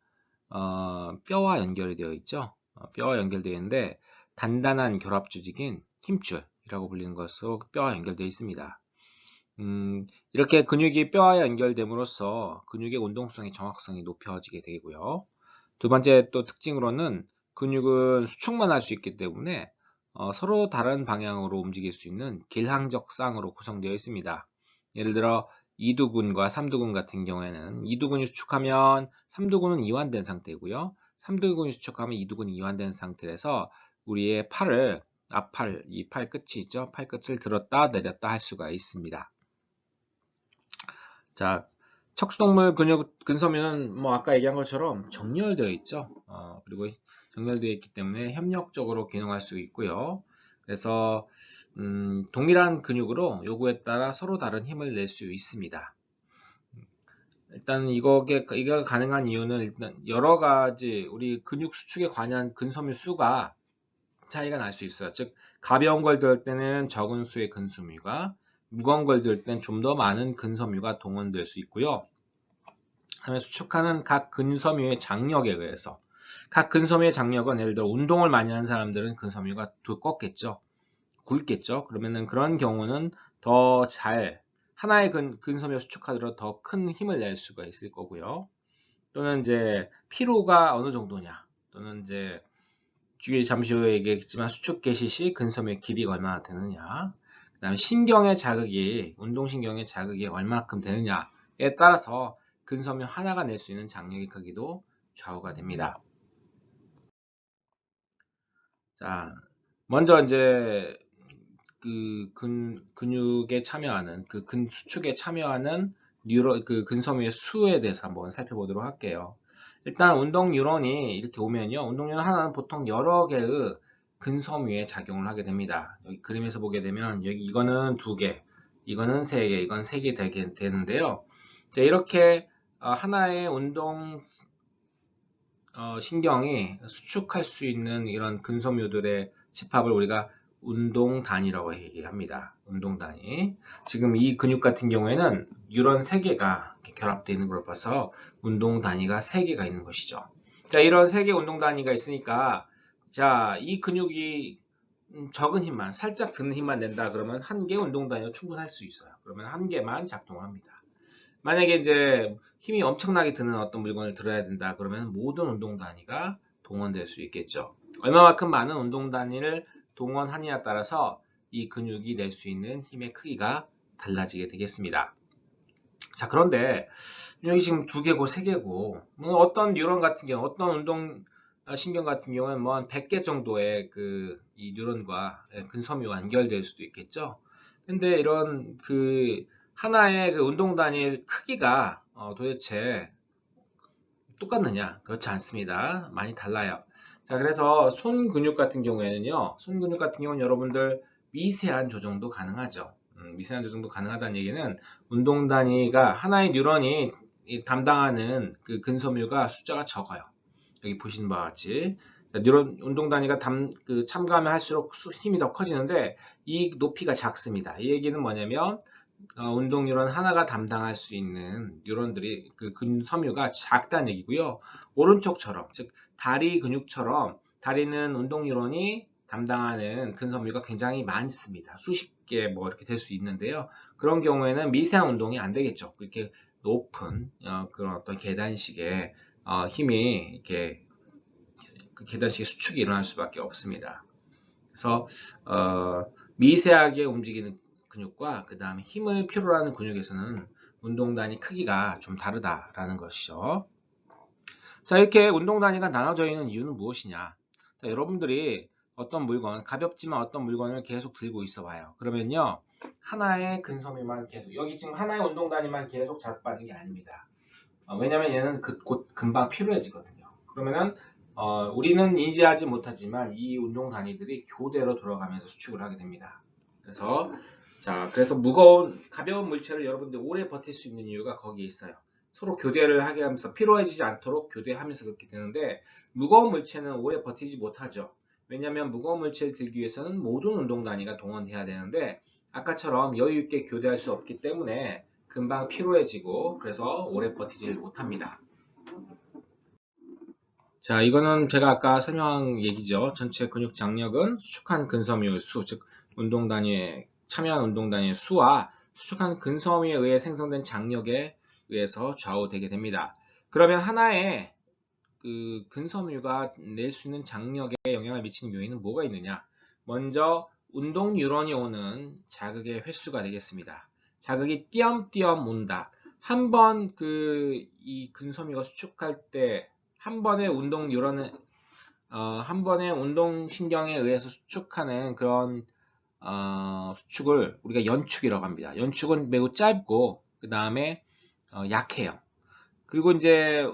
뼈와 연결이 되어 있죠. 뼈와 연결되어 있는데 단단한 결합 조직인 힘줄이라고 불리는 것으로 뼈와 연결되어 있습니다. 이렇게 근육이 뼈와 연결됨으로써 근육의 운동성의 정확성이 높여지게 되고요. 두 번째 또 특징으로는 근육은 수축만 할 수 있기 때문에 서로 다른 방향으로 움직일 수 있는 길항적 쌍으로 구성되어 있습니다. 예를 들어 이두근과 삼두근 같은 경우에는 이두근이 수축하면 삼두근은 이완된 상태이고요. 삼두근이 수축하면 이두근이 이완된 상태에서 우리의 팔을 앞팔, 이 팔 끝이 있죠. 팔 끝을 들었다 내렸다 할 수가 있습니다. 자, 척추동물 근섬유는 뭐 아까 얘기한 것처럼 정렬되어 있죠. 그리고 정렬되어 있기 때문에 협력적으로 기능할 수 있고요. 그래서 동일한 근육으로 요구에 따라 서로 다른 힘을 낼 수 있습니다. 일단 이거 가능한 이유는 일단 여러 가지 우리 근육 수축에 관여한 근섬유 수가 차이가 날 수 있어요. 즉 가벼운 걸 들 때는 적은 수의 근섬유가 무거운 걸 들 때는 좀 더 많은 근섬유가 동원될 수 있고요. 그다음에 수축하는 각 근섬유의 장력에 의해서 각 근섬유의 장력은 예를 들어 운동을 많이 하는 사람들은 근섬유가 두껍겠죠. 굵겠죠. 그러면은 그런 경우는 더 잘 하나의 근섬유 수축하더라도 더 큰 힘을 낼 수가 있을 거고요. 또는 이제 피로가 어느 정도냐 또는 이제 뒤에 잠시 후에 얘기했지만 수축 개시 시 근섬유의 길이가 얼마나 되느냐 그 다음에 신경의 자극이 운동신경의 자극이 얼마큼 되느냐에 따라서 근섬유 하나가 낼 수 있는 장력의 크기도 좌우가 됩니다. 자, 먼저 이제 그 근육에 참여하는 수축에 참여하는 근섬유의 수에 대해서 한번 살펴보도록 할게요. 일단 운동 뉴런이 이렇게 오면요. 운동 뉴런 하나는 보통 여러 개의 근섬유에 작용을 하게 됩니다. 여기 그림에서 보게 되면 여기 이거는 2개, 이거는 3개, 이건 3개 되는데요. 자, 이렇게 하나의 운동 신경이 수축할 수 있는 이런 근섬유들의 집합을 우리가 운동 단위라고 얘기합니다. 운동 단위. 지금 이 근육 같은 경우에는 뉴런 3개가 결합되어 있는 걸 봐서 운동 단위가 3개가 있는 것이죠. 자, 이런 3개 운동 단위가 있으니까 자, 이 근육이 적은 힘만, 살짝 드는 힘만 낸다 그러면 한 개 운동 단위로 충분할 수 있어요. 그러면 한 개만 작동을 합니다. 만약에 이제 힘이 엄청나게 드는 어떤 물건을 들어야 된다 그러면 모든 운동 단위가 동원될 수 있겠죠. 얼마만큼 많은 운동 단위를 동원하느냐에 따라서 이 근육이 낼 수 있는 힘의 크기가 달라지게 되겠습니다. 자, 그런데 여기 지금 2개고 3개고 어떤 뉴런 같은 경우, 어떤 운동 신경 같은 경우는 뭐 한 100개 정도의 이 뉴런과 근섬유가 연결될 수도 있겠죠. 근데 이런 하나의 운동 단위의 크기가 도대체 똑같느냐? 그렇지 않습니다. 많이 달라요. 자, 그래서 손 근육 같은 경우에는요, 손 근육 같은 경우는 여러분들 미세한 조정도 가능하죠. 미세한 조정도 가능하다는 얘기는 운동 단위가 하나의 뉴런이 담당하는 근섬유가 숫자가 적어요. 여기 보시는 바와 같이. 뉴런 운동 단위가 참가하면 할수록 힘이 더 커지는데 이 높이가 작습니다. 이 얘기는 뭐냐면 운동 뉴런 하나가 담당할 수 있는 뉴런들이 근섬유가 작다는 얘기고요. 오른쪽처럼 즉 다리 근육처럼 다리는 운동 뉴런이 담당하는 근섬유가 굉장히 많습니다. 수십 개 뭐 이렇게 될 수 있는데요. 그런 경우에는 미세한 운동이 안 되겠죠. 이렇게 높은 그런 어떤 계단식의 힘이 이렇게 계단식의 수축이 일어날 수밖에 없습니다. 그래서 미세하게 움직이는 근육과 그 다음에 힘을 필요로 하는 근육에서는 운동 단위 크기가 좀 다르다라는 것이죠. 자, 이렇게 운동 단위가 나눠져 있는 이유는 무엇이냐? 자, 여러분들이 어떤 물건, 가볍지만 어떤 물건을 계속 들고 있어 봐요. 그러면요, 하나의 근섬유만 계속, 여기 지금 하나의 운동 단위만 계속 자극받는 게 아닙니다. 왜냐면 얘는 곧 금방 필요해지거든요. 그러면은 우리는 인지하지 못하지만 이 운동 단위들이 교대로 돌아가면서 수축을 하게 됩니다. 그래서 가벼운 물체를 여러분들 오래 버틸 수 있는 이유가 거기에 있어요. 서로 교대를 하게 하면서 피로해지지 않도록 교대하면서 그렇게 되는데 무거운 물체는 오래 버티지 못하죠. 왜냐하면 무거운 물체를 들기 위해서는 모든 운동 단위가 동원돼야 되는데 아까처럼 여유 있게 교대할 수 없기 때문에 금방 피로해지고 그래서 오래 버티질 못합니다. 자, 이거는 제가 아까 설명한 얘기죠. 전체 근육 장력은 수축한 근섬유 수, 즉 운동 단위에 참여한 운동 단위의 수와 수축한 근섬유에 의해 생성된 장력에 의해서 좌우되게 됩니다. 그러면 하나의 근섬유가 낼 수 있는 장력에 영향을 미치는 요인은 뭐가 있느냐? 먼저 운동 뉴런이 오는 자극의 횟수가 되겠습니다. 자극이 띄엄띄엄 온다. 한 번 이 근섬유가 수축할 때 한 번의 운동 뉴런은 한 번의 운동 신경에 의해서 수축하는 그런 수축을 우리가 연축이라고 합니다. 연축은 매우 짧고 그 다음에 약해요. 그리고 이제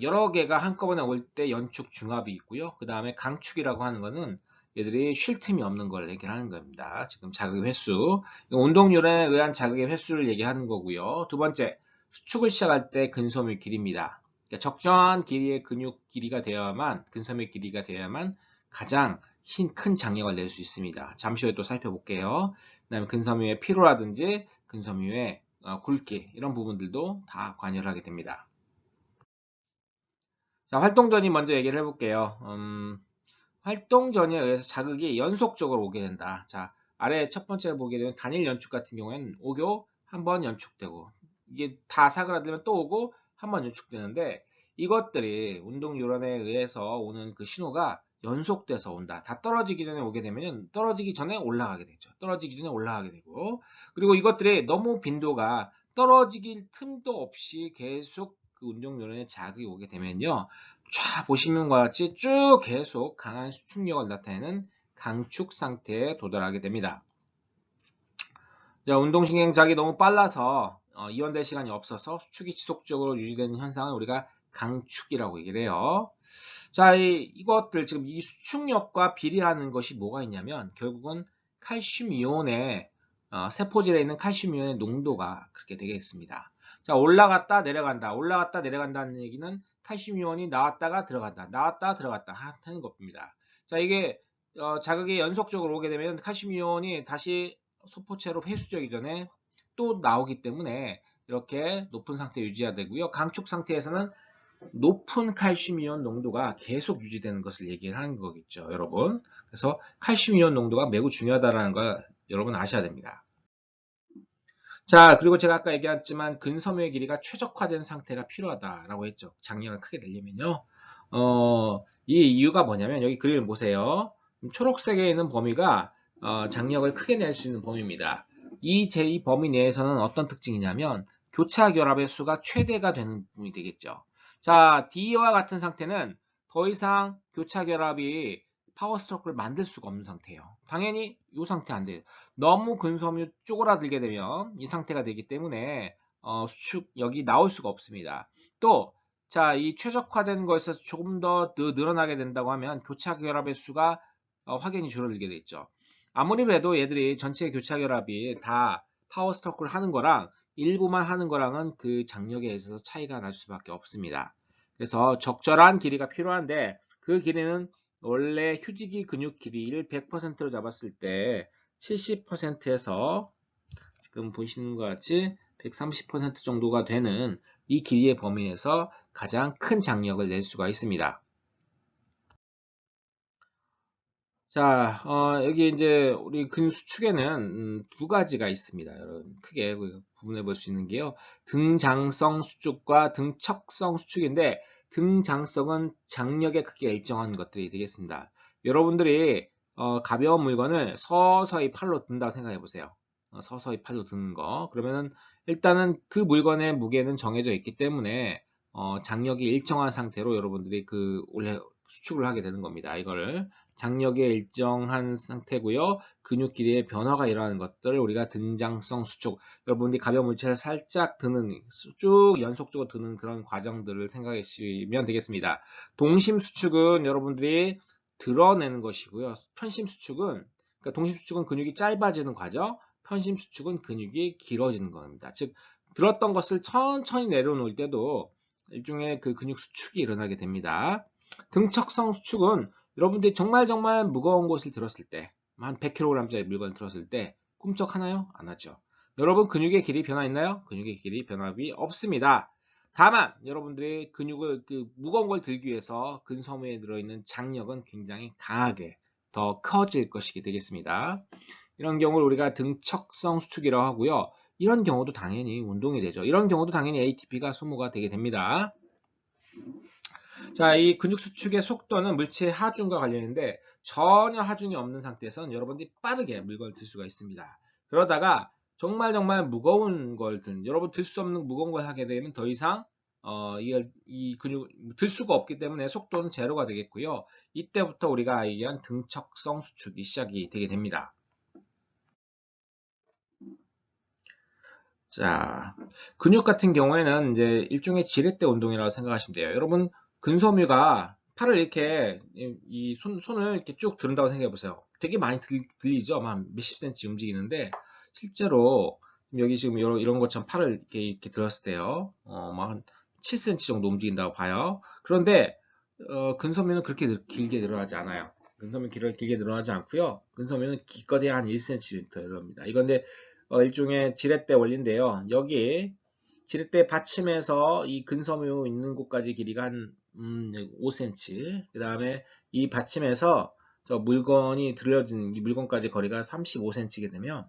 여러 개가 한꺼번에 올 때 연축 중압이 있고요. 그 다음에 강축이라고 하는 거는 얘들이 쉴 틈이 없는 걸 얘기하는 겁니다. 지금 자극의 횟수, 운동률에 의한 자극의 횟수를 얘기하는 거고요. 두 번째, 수축을 시작할 때 근섬유 길이입니다. 그러니까 적정한 길이의 근육 길이가 되어야만, 근섬유 길이가 되어야만 가장 큰 장력을 낼 수 있습니다. 잠시 후에 또 살펴볼게요. 그 다음에 근섬유의 피로라든지 근섬유의 굵기 이런 부분들도 다 관여를 하게 됩니다. 자, 활동전이 먼저 얘기를 해볼게요. 활동전에 의해서 자극이 연속적으로 오게 된다. 자, 아래 첫 번째 보게 되면 단일 연축 같은 경우에는 오교 한 번 연축되고 이게 다 사그라들면 또 오고 한 번 연축되는데 이것들이 운동 요런에 의해서 오는 그 신호가 연속돼서 온다. 다 떨어지기 전에 오게 되면 떨어지기 전에 올라가게 되죠. 떨어지기 전에 올라가게 되고 그리고 이것들이 너무 빈도가 떨어지길 틈도 없이 계속 운동 요런에 자극이 오게 되면요. 쫙 보시는 것과 같이 쭉 계속 강한 수축력을 나타내는 강축 상태에 도달하게 됩니다. 자, 운동신경작이 너무 빨라서 이완될 시간이 없어서 수축이 지속적으로 유지되는 현상을 우리가 강축이라고 얘기를 해요. 자, 이것들 지금 이 수축력과 비례하는 것이 뭐가 있냐면 결국은 칼슘 이온의 세포질에 있는 칼슘 이온의 농도가 그렇게 되겠습니다. 자, 올라갔다 내려간다. 올라갔다 내려간다는 얘기는 칼슘 이온이 나왔다가 들어간다. 나왔다 들어갔다 하는 겁니다. 자, 이게 자극이 연속적으로 오게 되면 칼슘 이온이 다시 소포체로 회수되기 전에 또 나오기 때문에 이렇게 높은 상태 유지해야 되고요. 강축 상태에서는 높은 칼슘 이온 농도가 계속 유지되는 것을 얘기하는 거겠죠, 여러분. 그래서 칼슘 이온 농도가 매우 중요하다는 걸 여러분 아셔야 됩니다. 자, 그리고 제가 아까 얘기했지만 근섬유의 길이가 최적화된 상태가 필요하다라고 했죠. 장력을 크게 내려면요. 이 이유가 뭐냐면 여기 그림을 보세요. 초록색에 있는 범위가 장력을 크게 낼 수 있는 범위입니다. 이 범위 내에서는 어떤 특징이냐면 교차 결합의 수가 최대가 되는 부분이 되겠죠. 자, D와 같은 상태는 더 이상 교차 결합이 파워 스트로크를 만들 수가 없는 상태예요. 당연히 이 상태 안 돼요. 너무 근섬유 쪼그라들게 되면 이 상태가 되기 때문에 수축 여기 나올 수가 없습니다. 또 자, 이 최적화된 것에서 조금 더 늘어나게 된다고 하면 교차 결합의 수가 확연히 줄어들게 되죠. 아무리 그래도 얘들이 전체 교차 결합이 다 파워 스트로크를 하는 거랑 일부만 하는 거랑은 그 장력에 있어서 차이가 날 수밖에 없습니다. 그래서 적절한 길이가 필요한데 그 길이는 원래 휴지기 근육 길이를 100%로 잡았을 때 70%에서 지금 보시는 것 같이 130% 정도가 되는 이 길이의 범위에서 가장 큰 장력을 낼 수가 있습니다. 자, 여기 이제 우리 근수축에는 두 가지가 있습니다. 여러분, 크게 구분해 볼 수 있는 게요. 등장성 수축과 등척성 수축인데, 등장성은 장력의 크기가 일정한 것들이 되겠습니다. 여러분들이 가벼운 물건을 서서히 팔로 든다고 생각해 보세요. 서서히 팔로 드는 거. 그러면은 일단은 그 물건의 무게는 정해져 있기 때문에 장력이 일정한 상태로 여러분들이 원래 수축을 하게 되는 겁니다. 이거를. 장력의 일정한 상태고요. 근육 길이의 변화가 일어나는 것들을 우리가 등장성 수축, 여러분들이 가벼운 물체를 살짝 드는, 쭉 연속적으로 드는 그런 과정들을 생각해 주시면 되겠습니다. 동심 수축은 여러분들이 드러내는 것이고요. 편심 수축은, 그러니까 동심 수축은 근육이 짧아지는 과정, 편심 수축은 근육이 길어지는 겁니다. 즉, 들었던 것을 천천히 내려놓을 때도 일종의 그 근육 수축이 일어나게 됩니다. 등척성 수축은 여러분들이 정말 무거운 것을 들었을 때, 한 100kg짜리 물건을 들었을 때 꿈쩍하나요? 안 하죠. 여러분 근육의 길이 변화있나요? 근육의 길이 변함이 없습니다. 다만 여러분들이 근육을 무거운 걸 들기 위해서 근섬유에 들어있는 장력은 굉장히 강하게 더 커질 것이게 되겠습니다. 이런 경우를 우리가 등척성 수축이라고 하고요. 이런 경우도 당연히 운동이 되죠. 이런 경우도 당연히 ATP가 소모가 되게 됩니다. 자, 이 근육 수축의 속도는 물체의 하중과 관련인데 전혀 하중이 없는 상태에서는 여러분들이 빠르게 물건을 들 수가 있습니다. 그러다가 정말 무거운 걸 여러분 들 수 없는 무거운 걸 하게 되면 더 이상 이 근육 들 수가 없기 때문에 속도는 제로가 되겠고요. 이때부터 우리가 얘기한 등척성 수축이 시작이 되게 됩니다. 자, 근육 같은 경우에는 이제 일종의 지렛대 운동이라고 생각하시면 돼요. 여러분, 근섬유가 팔을 이렇게, 손을 이렇게 쭉 드는다고 생각해 보세요. 되게 많이 들리죠? 한 몇십 센치 움직이는데, 실제로, 여기 지금 이런 것처럼 팔을 이렇게 들었을 때요, 한 7cm 정도 움직인다고 봐요. 그런데, 근섬유는 그렇게 길게 늘어나지 않아요. 근섬유는 길게 늘어나지 않고요. 근섬유는 기껏해야 한 1cm 이럽니다. 이건데, 일종의 지렛대 원리인데요. 여기 지렛대 받침에서 이 근섬유 있는 곳까지 길이가 한 5cm. 그 다음에 이 받침에서 저 물건이 들려진 이 물건까지 거리가 35cm게 되면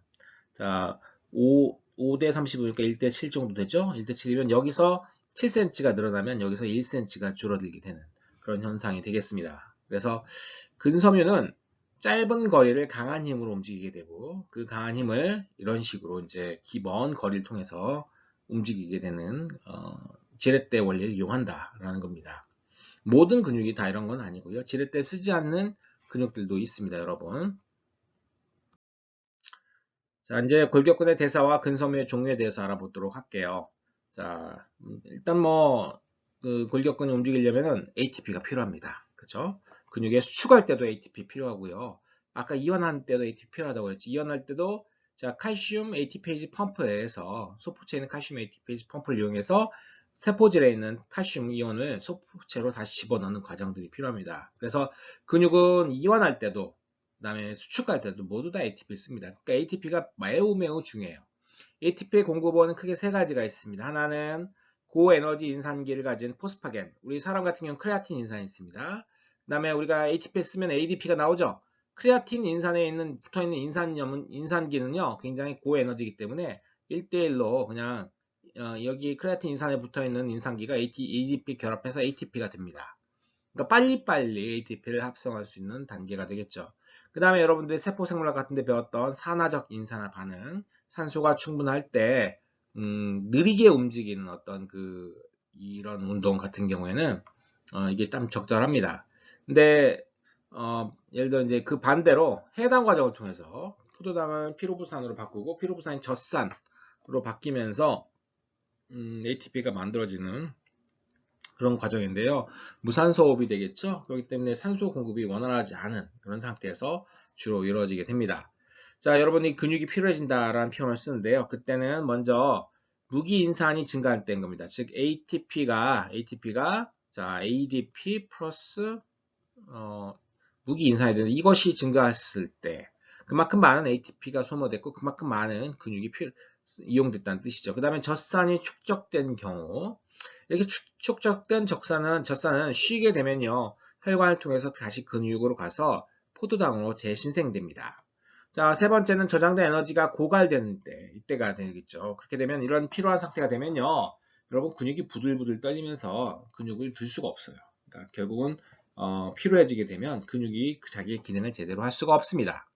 자 5대 35니까 1대 7 정도 되죠. 1대 7이면 여기서 7cm가 늘어나면 여기서 1cm가 줄어들게 되는 그런 현상이 되겠습니다. 그래서 근섬유는 짧은 거리를 강한 힘으로 움직이게 되고 그 강한 힘을 이런 식으로 이제 먼 거리를 통해서 움직이게 되는 지렛대 원리를 이용한다라는 겁니다. 모든 근육이 다 이런 건 아니고요. 지렛대 쓰지 않는 근육들도 있습니다, 여러분. 자, 이제 골격근의 대사와 근섬유의 종류에 대해서 알아보도록 할게요. 자, 일단 그 골격근이 움직이려면은 ATP가 필요합니다. 그쵸? 근육에 수축할 때도 ATP 필요하고요. 아까 이완할 때도 ATP 필요하다고 그랬지. 이완할 때도 자, 칼슘 ATPase 펌프에서 소포체에 있는 칼슘 ATPase 펌프를 이용해서 세포질에 있는 칼슘 이온을 소포체로 다시 집어넣는 과정들이 필요합니다. 그래서 근육은 이완할 때도 그다음에 수축할 때도 모두 다 ATP를 씁니다. 그러니까 ATP가 매우 중요해요. ATP의 공급원은 크게 세 가지가 있습니다. 하나는 고에너지 인산기를 가진 포스파겐, 우리 사람 같은 경우는 크레아틴 인산이 있습니다. 그 다음에 우리가 ATP 쓰면 ADP가 나오죠. 크레아틴 인산에 붙어있는 인산기는요, 굉장히 고에너지이기 때문에 1대1로 그냥 여기 크레아틴 인산에 붙어있는 인산기가 ADP 결합해서 ATP가 됩니다. 그러니까 빨리빨리 ATP를 합성할 수 있는 단계가 되겠죠. 그 다음에 여러분들이 세포생물학 같은 데 배웠던 산화적 인산화 반응, 산소가 충분할 때 느리게 움직이는 어떤 이런 운동 같은 경우에는 이게 참 적절합니다. 근데 예를 들어 이제 그 반대로 해당 과정을 통해서 포도당은 피로부산으로 바꾸고 피로부산이 젖산으로 바뀌면서 ATP가 만들어지는 그런 과정인데요. 무산소 호흡이 되겠죠. 그렇기 때문에 산소 공급이 원활하지 않은 그런 상태에서 주로 이루어지게 됩니다. 자, 여러분이 근육이 필요해진다라는 표현을 쓰는데요. 그때는 먼저 무기인산이 증가할 때인 겁니다. 즉 ATP가 자 ADP 플러스 무기인산이 되는 이것이 증가했을 때 그만큼 많은 ATP가 소모됐고 그만큼 많은 근육이 이용됐다는 뜻이죠. 그 다음에 젖산이 축적된 경우 이렇게 축적된 젖산은 쉬게 되면요 혈관을 통해서 다시 근육으로 가서 포도당으로 재신생됩니다. 자, 세 번째는 저장된 에너지가 고갈되는 때, 이때가 되겠죠. 그렇게 되면 이런 피로한 상태가 되면요, 여러분 근육이 부들부들 떨리면서 근육을 들 수가 없어요. 그러니까 결국은 피로해지게 되면 근육이 자기의 기능을 제대로 할 수가 없습니다.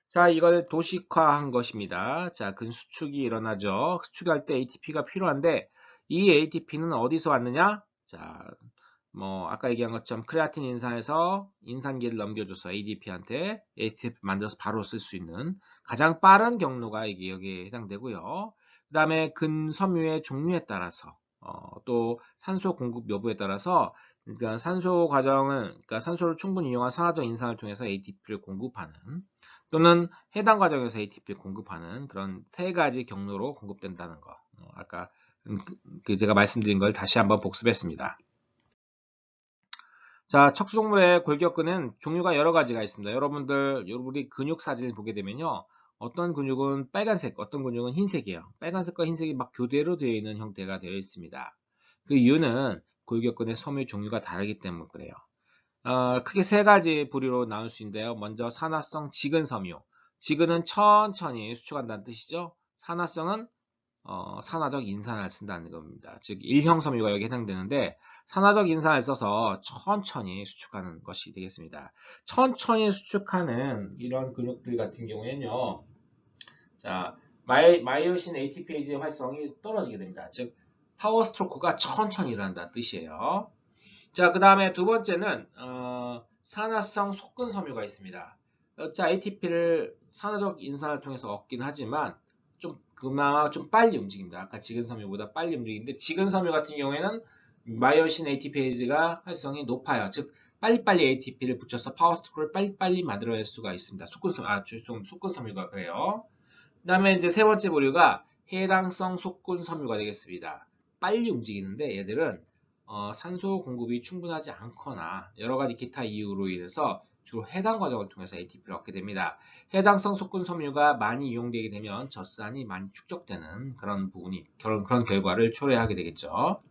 자, 이걸 도식화한 것입니다. 자, 근수축이 일어나죠. 수축할 때 ATP가 필요한데 이 ATP는 어디서 왔느냐? 자, 아까 얘기한 것처럼 크레아틴 인산에서 인산기를 넘겨줘서 ADP한테 ATP 만들어서 바로 쓸 수 있는 가장 빠른 경로가 여기에 해당되고요. 그 다음에 근섬유의 종류에 따라서 또 산소 공급 여부에 따라서 그러니까 그러니까 산소를 충분히 이용한 산화적 인산을 통해서 ATP를 공급하는 또는 해당 과정에서 ATP를 공급하는 그런 세 가지 경로로 공급된다는 거. 아까 제가 말씀드린 걸 다시 한번 복습했습니다. 자, 척수동물의 골격근은 종류가 여러 가지가 있습니다. 여러분이 근육 사진을 보게 되면요. 어떤 근육은 빨간색, 어떤 근육은 흰색이에요. 빨간색과 흰색이 막 교대로 되어 있는 형태가 되어 있습니다. 그 이유는 골격근의 섬유 종류가 다르기 때문에 그래요. 크게 세 가지 부류로 나눌 수 있는데요. 먼저 산화성 지근 섬유. 지근은 천천히 수축한다는 뜻이죠. 산화성은 산화적 인산을 쓴다는 겁니다. 즉 일형 섬유가 여기 해당되는데 산화적 인산을 써서 천천히 수축하는 것이 되겠습니다. 천천히 수축하는 이런 근육들 같은 경우에는요. 자, 마이오신 ATPase의 활성이 떨어지게 됩니다. 즉 파워 스트로크가 천천히 일어난다는 뜻이에요. 자, 그 다음에 두 번째는 산화성 속근 섬유가 있습니다. 자, ATP를 산화적 인산을 통해서 얻긴 하지만 그나마 좀 빨리 움직입니다. 아까 지근 섬유보다 빨리 움직이는데 지근 섬유 같은 경우에는 마이오신 ATPase가 활성이 높아요. 즉 빨리빨리 ATP를 붙여서 파워스트로크를 빨리빨리 만들어낼 수가 있습니다. 속근 섬유가 그래요. 그 다음에 이제 세 번째 부류가 해당성 속근 섬유가 되겠습니다. 빨리 움직이는데 얘들은 산소 공급이 충분하지 않거나 여러 가지 기타 이유로 인해서 주로 해당 과정을 통해서 ATP를 얻게 됩니다. 해당성 속근 섬유가 많이 이용되게 되면 젖산이 많이 축적되는 그런 그런 결과를 초래하게 되겠죠.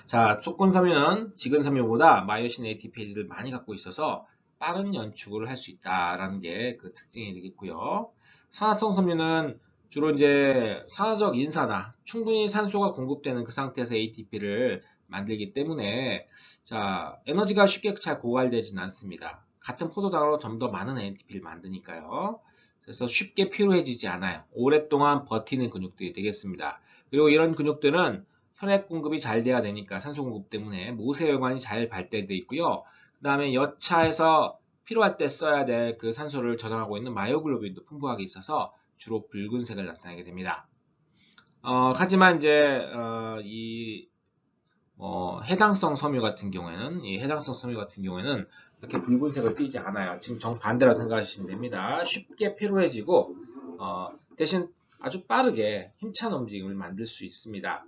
자, 속근 섬유는 지근 섬유보다 마이오신 ATPase를 많이 갖고 있어서 빠른 연축을 할 수 있다라는 게 그 특징이 되겠고요. 산화성 섬유는 주로 이제 산화적 인산화, 충분히 산소가 공급되는 그 상태에서 ATP를 만들기 때문에 자, 에너지가 쉽게 잘 고갈되지는 않습니다. 같은 포도당으로 좀 더 많은 ATP를 만드니까요. 그래서 쉽게 피로해지지 않아요. 오랫동안 버티는 근육들이 되겠습니다. 그리고 이런 근육들은 혈액 공급이 잘 돼야 되니까 산소 공급 때문에 모세혈관이 잘 발달되어 있고요. 그 다음에 여차에서 필요할 때 써야 될 그 산소를 저장하고 있는 마이오글로빈도 풍부하게 있어서 주로 붉은색을 나타내게 됩니다. 하지만 이제 해당성 섬유 같은 경우에는 이렇게 붉은색을 띠지 않아요. 지금 정반대로 생각하시면 됩니다. 쉽게 피로해지고 대신 아주 빠르게 힘찬 움직임을 만들 수 있습니다.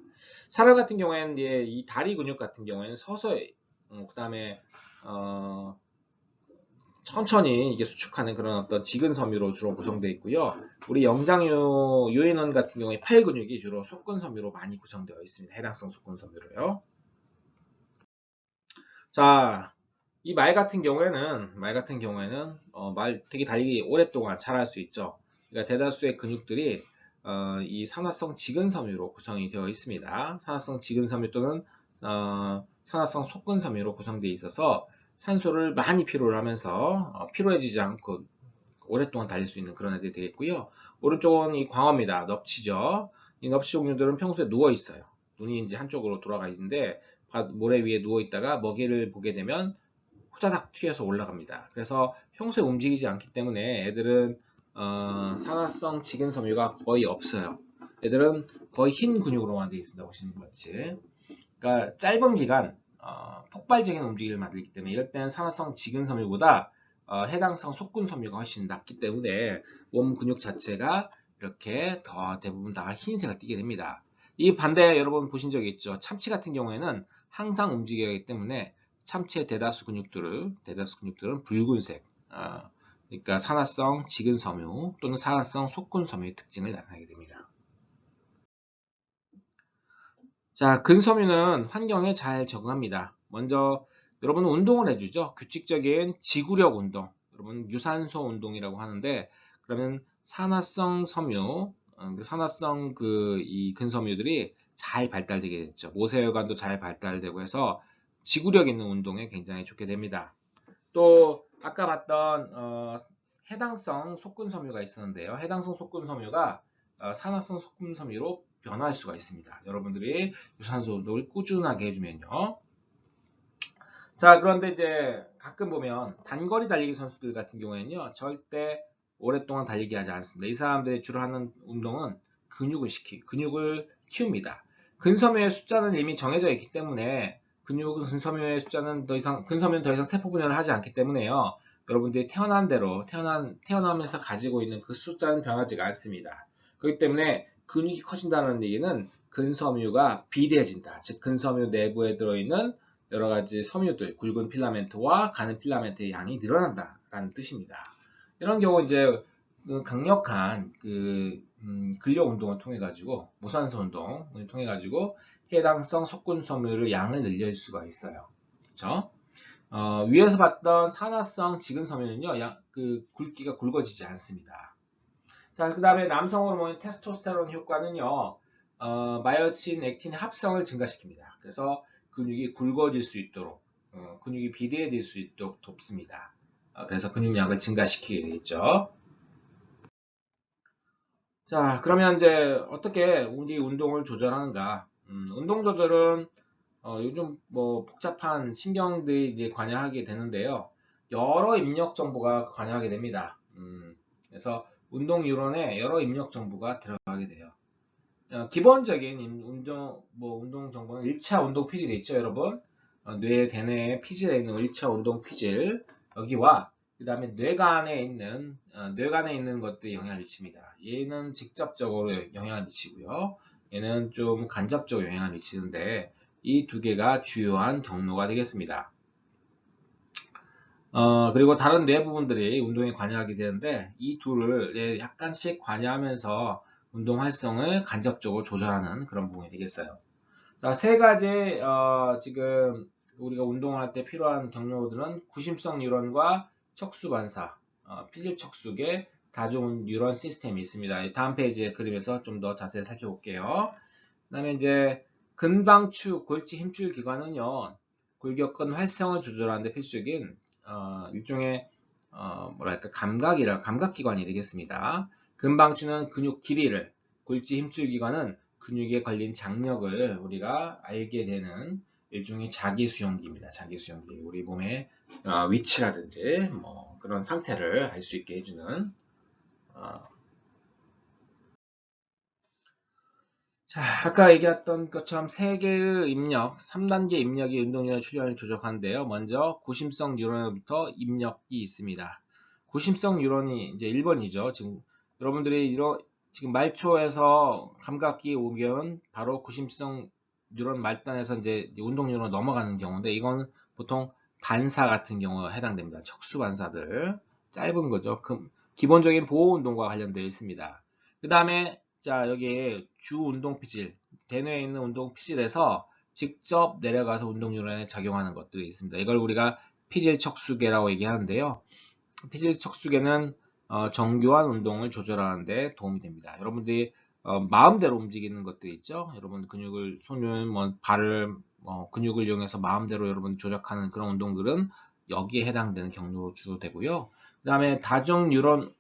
사람 같은 경우에는 이 다리 근육 같은 경우에는 서서히 그 다음에 천천히 이게 수축하는 그런 어떤 지근섬유로 주로 구성되어 있고요. 우리 영장류 유인원 같은 경우에 팔 근육이 주로 속근섬유로 많이 구성되어 있습니다. 해당성 속근섬유로요. 자, 이 말 같은 경우에는 말 되게 달리기 오랫동안 자랄 수 있죠. 그러니까 대다수의 근육들이 이 산화성 지근섬유로 구성이 되어 있습니다. 산화성 지근섬유 또는 산화성 속근섬유로 구성되어 있어서 산소를 많이 필요로 하면서 피로해지지 않고 오랫동안 달릴 수 있는 그런 애들이 되겠고요. 오른쪽은 이 광어입니다. 넙치죠. 이 넙치 종류들은 평소에 누워 있어요. 눈이 이제 한쪽으로 돌아가 있는데 모래 위에 누워 있다가 먹이를 보게 되면 후다닥 튀어서 올라갑니다. 그래서 평소에 움직이지 않기 때문에 애들은 산화성 지근섬유가 거의 없어요. 애들은 거의 흰 근육으로만 되어 있습니다. 보시는 것 같이. 그러니까 짧은 기간 폭발적인 움직임을 만들기 때문에 이럴 때는 산화성 지근섬유보다 해당성 속근섬유가 훨씬 낮기 때문에 몸 근육 자체가 이렇게 대부분 다 흰색을 띠게 됩니다. 이 반대 여러분 보신 적이 있죠. 참치 같은 경우에는 항상 움직여야 하기 때문에 참치의 대다수 근육들은 붉은색, 그러니까 산화성 지근섬유 또는 산화성 속근섬유의 특징을 나타내게 됩니다. 자, 근섬유는 환경에 잘 적응합니다. 먼저 여러분은 운동을 해주죠. 규칙적인 지구력 운동, 여러분 유산소 운동이라고 하는데 그러면 산화성 섬유, 산화성 이 근섬유들이 잘 발달되게 됐죠. 모세혈관도 잘 발달되고 해서 지구력 있는 운동에 굉장히 좋게 됩니다. 또 아까 봤던 해당성 속근섬유가 있었는데요. 해당성 속근섬유가 산화성 속근섬유로 변화할 수가 있습니다. 여러분들이 유산소 운동을 꾸준하게 해주면요. 자, 그런데 이제 가끔 보면 단거리 달리기 선수들 같은 경우에는요, 절대 오랫동안 달리기 하지 않습니다. 이 사람들이 주로 하는 운동은 근육을 키웁니다. 근섬유의 숫자는 이미 정해져 있기 때문에 근섬유의 숫자는 근섬유는 더 이상 세포 분열을 하지 않기 때문에요. 여러분들이 태어나면서 가지고 있는 그 숫자는 변하지가 않습니다. 그렇기 때문에 근육이 커진다는 얘기는 근섬유가 비대해진다. 즉, 근섬유 내부에 들어있는 여러 가지 섬유들, 굵은 필라멘트와 가는 필라멘트의 양이 늘어난다라는 뜻입니다. 이런 경우 이제 강력한 근력 운동을 통해 가지고 무산소 운동을 통해 가지고 해당성 속근섬유를 양을 늘릴 수가 있어요. 그렇죠? 위에서 봤던 산화성 지근섬유는요, 굵기가 굵어지지 않습니다. 자, 그 다음에 남성 호르몬인 테스토스테론 효과는요, 마이오친, 액틴의 합성을 증가시킵니다. 그래서 근육이 굵어질 수 있도록, 근육이 비대해질 수 있도록 돕습니다. 그래서 근육량을 증가시키게 되겠죠. 자, 그러면 이제 어떻게 우리 운동을 조절하는가? 운동 조절은 요즘 뭐 복잡한 신경들이 이제 관여하게 되는데요. 여러 입력 정보가 관여하게 됩니다. 그래서 운동 이론에 여러 입력 정보가 들어가게 돼요. 기본적인 운동 정보는 1차 운동 피질이 있죠, 여러분. 뇌 대뇌에 피질에 있는 1차 운동 피질 여기와 그 다음에 뇌간에 있는 것들이 영향을 미칩니다. 얘는 직접적으로 영향을 미치고요. 얘는 좀 간접적으로 영향을 미치는데 이 두 개가 주요한 경로가 되겠습니다. 그리고 다른 뇌 부분들이 운동에 관여하게 되는데 이 둘을 약간씩 관여하면서 운동 활성을 간접적으로 조절하는 그런 부분이 되겠어요. 자, 세 가지 지금 우리가 운동을 할 때 필요한 경로들은 구심성 뉴런과 척수 반사, 피질 척수계, 다중 뉴런 시스템이 있습니다. 다음 페이지의 그림에서 좀 더 자세히 살펴볼게요. 그다음에 이제 근방추 골지 힘줄 기관은요, 골격근 활성을 조절하는 데 필수적인 일종의 뭐랄까 감각기관이 되겠습니다. 근방추는 근육 길이를, 골지 힘줄 기관은 근육에 걸린 장력을 우리가 알게 되는 일종의 자기수용기입니다. 자기수용기. 우리 몸의 위치라든지 뭐 그런 상태를 알 수 있게 해주는. 자, 아까 얘기했던 것처럼 3개의 입력, 3단계 입력이 운동량 출혈을 조절하는데요. 먼저 구심성 뉴런부터 입력이 있습니다. 구심성 뉴런이 이제 1번이죠. 지금 여러분들이 지금 말초에서 감각기 오면 바로 구심성 뉴런 말단에서 이제 운동 뉴런 넘어가는 경우인데 이건 보통 반사 같은 경우에 해당됩니다. 척수 반사들. 짧은 거죠. 기본적인 보호 운동과 관련되어 있습니다. 그 다음에 자 여기 주 운동 피질, 대뇌에 있는 운동 피질에서 직접 내려가서 운동 뉴런에 작용하는 것들이 있습니다. 이걸 우리가 피질 척수계라고 얘기하는데요. 피질 척수계는 정교한 운동을 조절하는 데 도움이 됩니다. 여러분들이 마음대로 움직이는 것들 있죠. 여러분 근육을, 손을, 발을, 근육을 이용해서 마음대로 여러분 조작하는 그런 운동들은 여기에 해당되는 경로로 주로 되고요. 그 다음에 다중 뉴런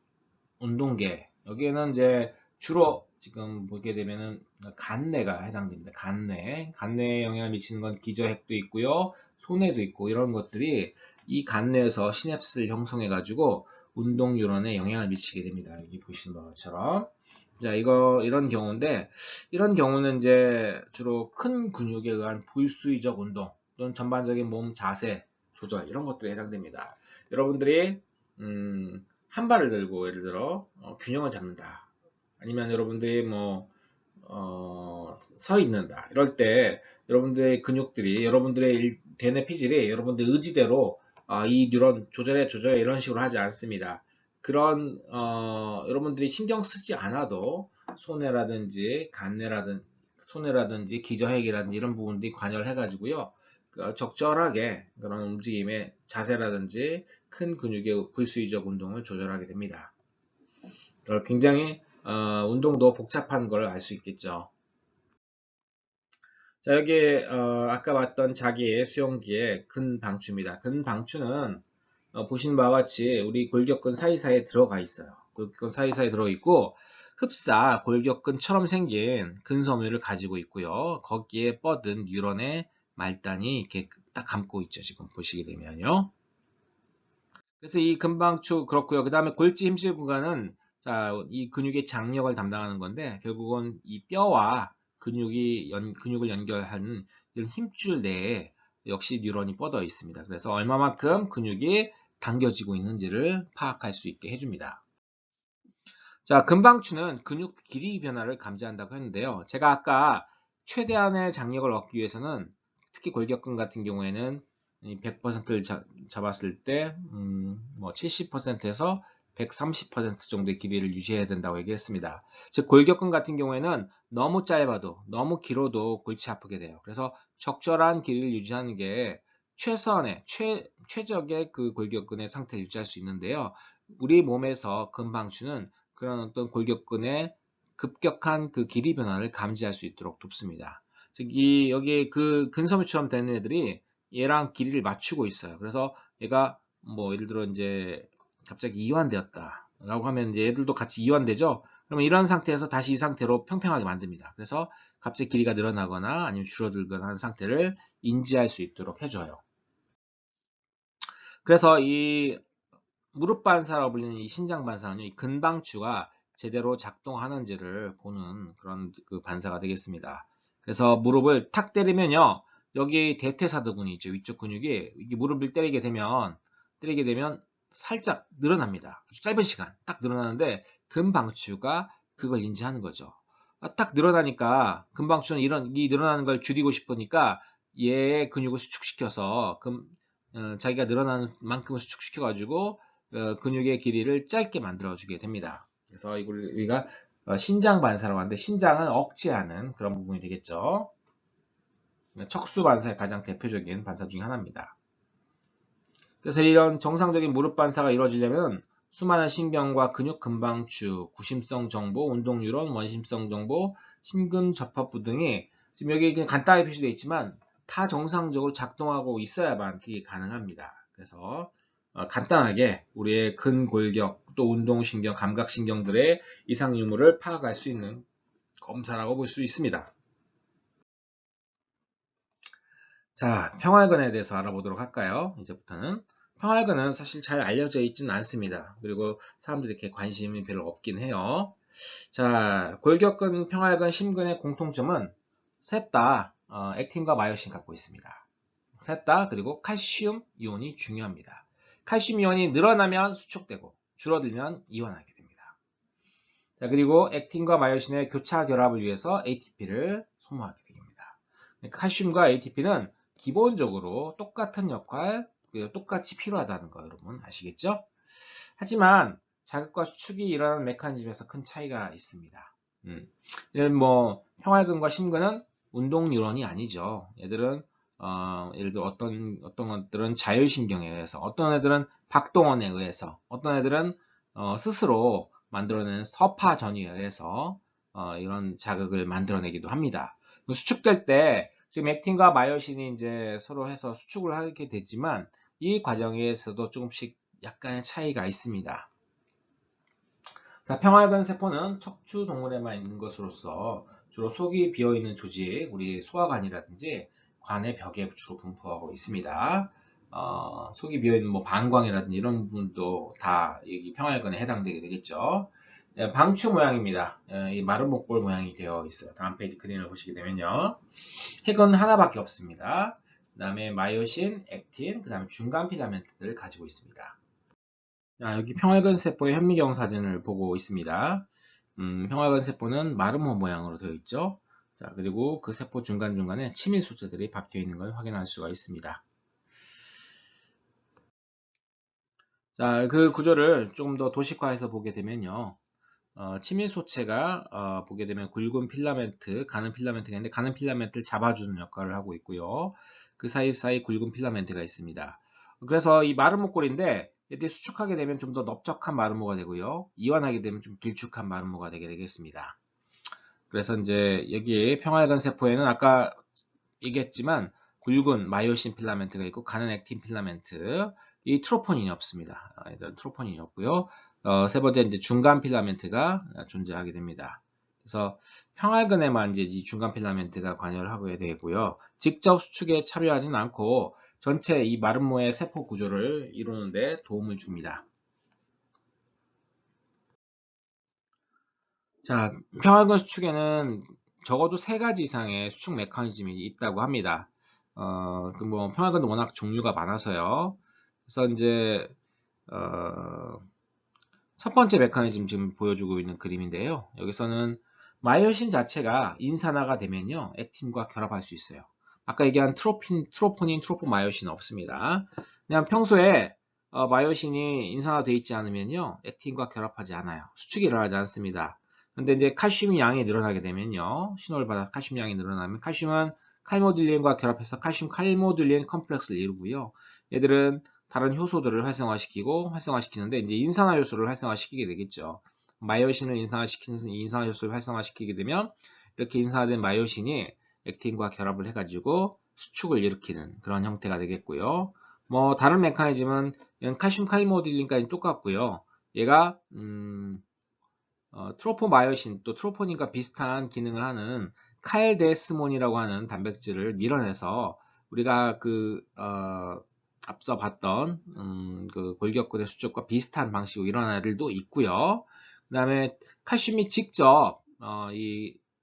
운동계, 여기에는 이제 주로 지금 보게 되면은 간뇌가 해당됩니다. 간뇌에 영향을 미치는 건 기저핵도 있고요, 손해도 있고, 이런 것들이 이 간뇌에서 시냅스를 형성해 가지고 운동 뉴런에 영향을 미치게 됩니다. 여기 보시는 것처럼. 자, 이런 경우인데, 이런 경우는 이제 주로 큰 근육에 의한 불수의적 운동 또는 전반적인 몸 자세 조절, 이런 것들에 해당됩니다. 여러분들이 한 발을 들고 예를 들어 균형을 잡는다, 아니면 여러분들이 서 있는다, 이럴 때 여러분들의 근육들이, 여러분들의 대뇌 피질이 여러분들 의지대로 이 뉴런 조절해 이런 식으로 하지 않습니다. 그런 여러분들이 신경 쓰지 않아도 손해라든지 기저핵이라든지 이런 부분들이 관여를 해가지고요, 적절하게 그런 움직임의 자세라든지 큰 근육의 불수의적 운동을 조절하게 됩니다. 굉장히 운동도 복잡한 걸 알 수 있겠죠. 자, 여기 아까 봤던 자기의 수용기의 근방추입니다. 근방추는 보신 바와 같이 우리 골격근 사이사이에 들어가 있어요. 골격근 사이사이에 들어 있고, 흡사 골격근처럼 생긴 근섬유를 가지고 있고요. 거기에 뻗은 뉴런의 말단이 이렇게 딱 감고 있죠. 지금 보시게 되면요. 그래서 이 근방추 그렇고요. 그 다음에 골지 힘실 구간은 이 근육의 장력을 담당하는 건데, 결국은 이 뼈와 근육을 연결하는 이런 힘줄 내에 역시 뉴런이 뻗어 있습니다. 그래서 얼마만큼 근육이 당겨지고 있는지를 파악할 수 있게 해줍니다. 자, 근방추는 근육 길이 변화를 감지한다고 했는데요. 제가 아까 최대한의 장력을 얻기 위해서는 특히 골격근 같은 경우에는 100%를 잡았을 때 70%에서 130% 정도의 길이를 유지해야 된다고 얘기했습니다. 즉 골격근 같은 경우에는 너무 짧아도 너무 길어도 골치 아프게 돼요. 그래서 적절한 길이를 유지하는 게 최적의 그 골격근의 상태를 유지할 수 있는데요. 우리 몸에서 근방추는 그런 어떤 골격근의 급격한 그 길이 변화를 감지할 수 있도록 돕습니다. 즉, 여기 그 근섬유처럼 되는 애들이 얘랑 길이를 맞추고 있어요. 그래서 얘가 예를 들어 이제 갑자기 이완되었다 라고 하면 이제 얘들도 같이 이완되죠. 그러면 이런 상태에서 다시 이 상태로 평평하게 만듭니다. 그래서 갑자기 길이가 늘어나거나 아니면 줄어들거나 하는 상태를 인지할 수 있도록 해줘요. 그래서 이 무릎 반사라고 불리는 이 신장 반사는요, 이 근방추가 제대로 작동하는지를 보는 그런 그 반사가 되겠습니다. 그래서 무릎을 탁 때리면요, 여기 대퇴사두근이 있죠. 위쪽 근육이 이게 무릎을 때리게 되면 살짝 늘어납니다. 아주 짧은 시간 딱 늘어나는데 근방추가 그걸 인지하는 거죠. 딱 늘어나니까 근방추는 이 늘어나는 걸 줄이고 싶으니까 얘의 근육을 수축시켜서 자기가 늘어나는 만큼 수축시켜 가지고 근육의 길이를 짧게 만들어 주게 됩니다. 그래서 이걸 우리가 신장 반사라고 하는데, 신장은 억제하는 그런 부분이 되겠죠. 척수 반사의 가장 대표적인 반사 중에 하나입니다. 그래서 이런 정상적인 무릎 반사가 이루어지려면 수많은 신경과 근육 근방추, 구심성 정보, 운동 뉴런, 원심성 정보, 심근접합부 등이 지금 여기 그냥 간단하게 표시되어 있지만 다 정상적으로 작동하고 있어야만 그게 가능합니다. 그래서 간단하게 우리의 근골격, 또 운동신경, 감각신경들의 이상 유무를 파악할 수 있는 검사라고 볼 수 있습니다. 자, 평활근에 대해서 알아보도록 할까요? 이제부터는. 평활근은 사실 잘 알려져 있지는 않습니다. 그리고 사람들이 이렇게 관심이 별로 없긴 해요. 자, 골격근, 평활근, 심근의 공통점은 셋 다 액틴과 마요신 갖고 있습니다. 셋 다 그리고 칼슘 이온이 중요합니다. 칼슘 이온이 늘어나면 수축되고 줄어들면 이완하게 됩니다. 자, 그리고 액틴과 마요신의 교차 결합을 위해서 ATP를 소모하게 됩니다. 칼슘과 ATP는 기본적으로 똑같은 역할, 똑같이 필요하다는 거 여러분 아시겠죠? 하지만 자극과 수축이 일어나는 메커니즘에서 큰 차이가 있습니다. 뭐 평활근과 심근은 운동 뉴런이 아니죠. 얘들은 예를 들어 어떤 것들은 자율신경에 의해서, 어떤 애들은 박동원에 의해서, 어떤 애들은 스스로 만들어내는 서파 전위에 의해서 이런 자극을 만들어내기도 합니다. 수축될 때 지금 액틴과 마이오신이 이제 서로 해서 수축을 하게 되지만 이 과정에서도 조금씩 약간의 차이가 있습니다. 자, 평활근 세포는 척추 동물에만 있는 것으로서 주로 속이 비어있는 조직, 우리 소화관이라든지 관의 벽에 주로 분포하고 있습니다. 속이 비어있는 뭐 방광이라든지 이런 부분도 다 여기 평활근에 해당되게 되겠죠. 네, 방추 모양입니다. 이 마른 목볼 모양이 되어 있어요. 다음 페이지 그림을 보시게 되면요. 핵은 하나밖에 없습니다. 그 다음에 마이오신, 액틴, 그 다음에 중간 필라멘트들을 가지고 있습니다. 자, 여기 평활근 세포의 현미경 사진을 보고 있습니다. 평활근 세포는 마름모 모양으로 되어 있죠. 자, 그리고 그 세포 중간중간에 치밀 소재들이 박혀 있는 걸 확인할 수가 있습니다. 자, 그 구조를 조금 더 도식화해서 보게 되면요. 치밀 소체가 보게 되면 굵은 필라멘트, 가는 필라멘트가 있는데 가는 필라멘트를 잡아주는 역할을 하고 있고요. 그 사이사이 굵은 필라멘트가 있습니다. 그래서 이 마른 목골인데 이때 수축하게 되면 좀 더 넓적한 마름모가 되고요. 이완하게 되면 좀 길쭉한 마름모가 되게 되겠습니다. 그래서 이제 여기 평활근 세포에는 아까 얘기했지만 굵은 마이오신 필라멘트가 있고 가는 액틴 필라멘트, 이 트로포닌이 없습니다. 얘들은 트로포닌이 없고요. 세 번째 이제 중간 필라멘트가 존재하게 됩니다. 그래서 평활근에만 이제 이 중간 필라멘트가 관여를 하게 되고요. 직접 수축에 참여하지는 않고 전체 이 마름모의 세포 구조를 이루는데 도움을 줍니다. 자, 평활근 수축에는 적어도 3가지 이상의 수축 메커니즘이 있다고 합니다. 뭐 평활근도 워낙 종류가 많아서요. 그래서 이제 첫 번째 메커니즘 지금 보여주고 있는 그림인데요. 여기서는 마이오신 자체가 인산화가 되면요, 액틴과 결합할 수 있어요. 아까 얘기한 트로포닌, 트로포마이오신은 없습니다. 그냥 평소에 마이오신이 인산화되어 있지 않으면요, 액틴과 결합하지 않아요. 수축이 일어나지 않습니다. 근데 이제 칼슘 양이 늘어나게 되면요, 신호를 받아서 칼슘 양이 늘어나면 칼슘은 칼모듈린과 결합해서 칼슘 칼모듈린 컴플렉스를 이루고요. 얘들은 다른 효소들을 활성화시키는데 이제 인산화 요소를 활성화시키게 되겠죠. 마이오신을 인산화시키는 인산화 요소를 활성화시키게 되면 이렇게 인산화된 마이오신이 액틴과 결합을 해가지고 수축을 일으키는 그런 형태가 되겠고요. 뭐 다른 메커니즘은 칼슘 칼모듈린까지 똑같고요. 얘가 트로포마이오신 또 트로포닌과 비슷한 기능을 하는 카엘데스몬이라고 하는 단백질을 밀어내서 우리가 앞서 봤던 그 골격근의 수축과 비슷한 방식으로 일어나는 애들도 있고요. 그 다음에 칼슘이 직접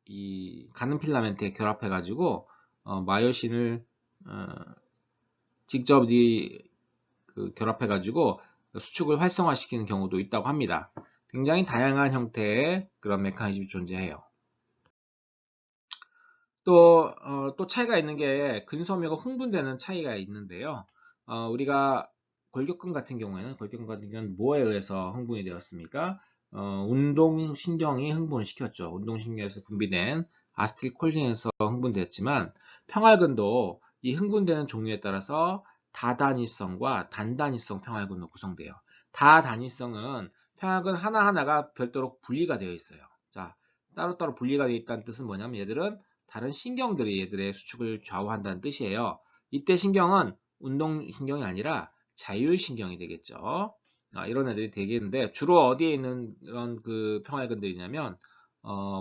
이 가는 필라멘트에 결합해 가지고 마이오신을 직접 결합해 가지고 수축을 활성화시키는 경우도 있다고 합니다. 굉장히 다양한 형태의 그런 메커니즘이 존재해요. 또 차이가 있는 게 근섬유가 흥분되는 차이가 있는데요. 우리가 골격근 같은 경우는 뭐에 의해서 흥분이 되었습니까? 운동신경이 흥분을 시켰죠. 운동신경에서 분비된 아세틸콜린에서 흥분되었지만 평활근도 이 흥분되는 종류에 따라서 다단위성과 단단위성 평활근으로 구성돼요. 다단위성은 평활근 하나하나가 별도로 분리가 되어 있어요. 자, 따로따로 분리가 되어 있다는 뜻은 뭐냐면 얘들은 다른 신경들이 얘들의 수축을 좌우한다는 뜻이에요. 이때 신경은 운동신경이 아니라 자율신경이 되겠죠. 이런 애들이 되겠는데 주로 어디에 있는 그런 그 평활근들이냐면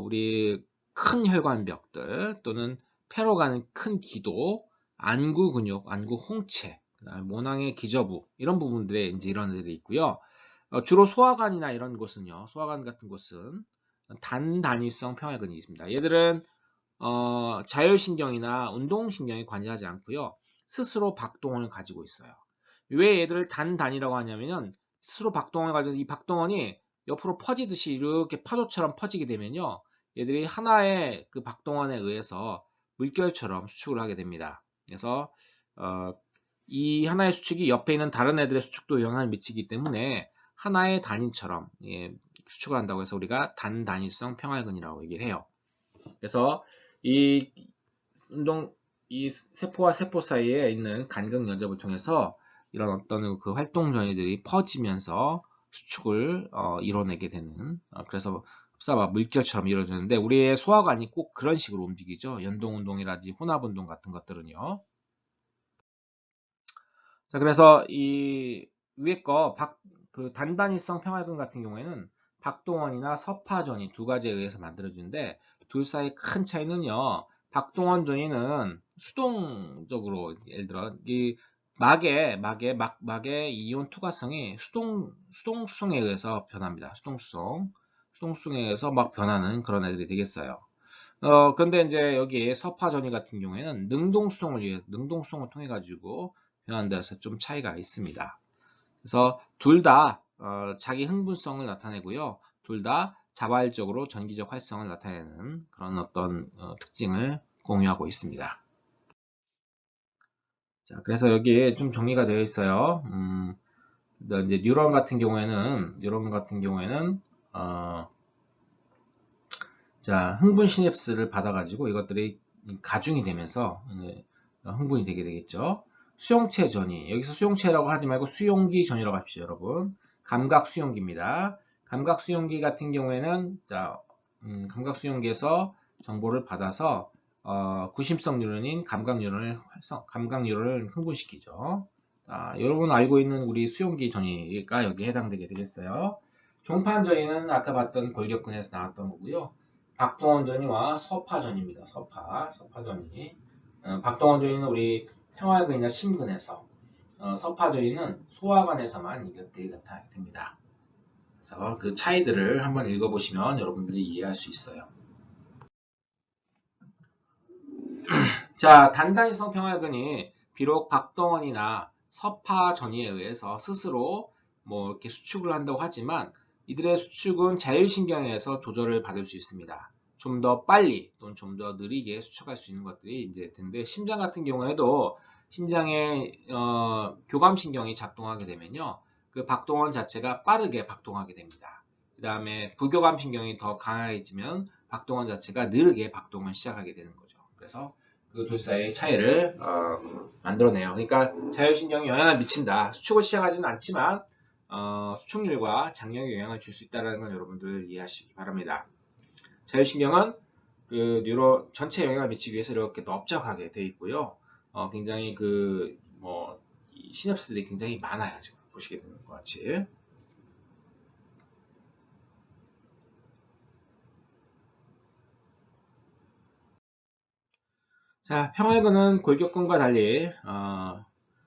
우리 큰 혈관벽들 또는 폐로 가는 큰 기도, 안구 근육, 안구 홍채, 모낭의 기저부 이런 부분들에 이제 이런 애들이 있고요. 주로 소화관이나 이런 곳은요, 소화관 같은 곳은 단단위성 평활근이 있습니다. 얘들은 자율신경이나 운동신경이 관여하지 않고요. 스스로 박동원을 가지고 있어요. 왜 얘들을 단단이라고 하냐면은 스스로 박동원을 가지고 이 박동원이 옆으로 퍼지듯이 이렇게 파도처럼 퍼지게 되면요. 얘들이 하나의 그 박동원에 의해서 물결처럼 수축을 하게 됩니다. 그래서 이 하나의 수축이 옆에 있는 다른 애들의 수축도 영향을 미치기 때문에 하나의 단위처럼 수축을 한다고 해서 우리가 단단위성 평활근이라고 얘기를 해요. 그래서 이 이 세포와 세포 사이에 있는 간극 연접을 통해서 이런 어떤 그 활동 전이들이 퍼지면서 수축을 이뤄내게 되는 그래서 흡사와 물결처럼 이루어지는데 우리의 소화관이 꼭 그런 식으로 움직이죠. 연동운동이라든지 혼합운동 같은 것들은요. 자, 그래서 이 위에 그 단단위성 평활근 같은 경우에는 박동원이나 서파전이 두 가지에 의해서 만들어지는데 둘 사이 큰 차이는요. 박동원 전이는 수동적으로 예를 들어 이 막의 이온 투과성이 수동수성에 의해서 변합니다. 수동수성에 의해서 막 변하는 그런 애들이 되겠어요. 근데 이제 여기 서파전이 같은 경우에는 능동수성을 통해 가지고 변하는 데서 좀 차이가 있습니다. 그래서 둘 다 자기 흥분성을 나타내고요. 둘 다 자발적으로 전기적 활성을 나타내는 그런 어떤 특징을 공유하고 있습니다. 자, 그래서 여기에 좀 정리가 되어 있어요. 이제 뉴런 같은 경우에는 자, 흥분 시냅스를 받아가지고 이것들이 가중이 되면서 흥분이 되게 되겠죠. 수용체 전이, 여기서 수용체라고 하지 말고 수용기 전이라고 합시다, 여러분. 감각 수용기입니다. 감각 수용기 같은 경우에는 감각 수용기에서 정보를 받아서 구심성 뉴런인 감각 뉴런을 흥분시키죠. 자, 여러분 알고 있는 우리 수용기 전이가 여기에 해당되게 되겠어요. 종판 전이는 아까 봤던 골격근에서 나왔던 거고요. 박동원 전이와 서파전입니다. 서파전이. 박동원 전이는 우리 평활근이나 심근에서, 서파전이는 소화관에서만 이것들이 나타나게 됩니다. 그래서 그 차이들을 한번 읽어보시면 여러분들이 이해할 수 있어요. 자, 단단위성 평활근이 비록 박동원이나 서파전이에 의해서 스스로 뭐 이렇게 수축을 한다고 하지만 이들의 수축은 자율신경에 의해서 조절을 받을 수 있습니다. 좀 더 빨리 또는 좀 더 느리게 수축할 수 있는 것들이 이제 되는데 심장 같은 경우에도 심장의 교감신경이 작동하게 되면요. 그 박동원 자체가 빠르게 박동하게 됩니다. 그 다음에 부교감신경이 더 강해지면 박동원 자체가 느리게 박동을 시작하게 되는 거죠. 그래서 그 둘 사이의 차이를 만들어내요. 그러니까 자율신경이 영향을 미친다. 수축을 시작하지는 않지만 수축률과 장력에 영향을 줄 수 있다는 건 여러분들 이해하시기 바랍니다. 자율신경은 그 뉴런 전체 영향을 미치기 위해서 이렇게 넓적하게 되어 있고요. 굉장히 시냅스들이 굉장히 많아요. 지금 보시게 되는 것 같이. 자, 평활근은 골격근과 달리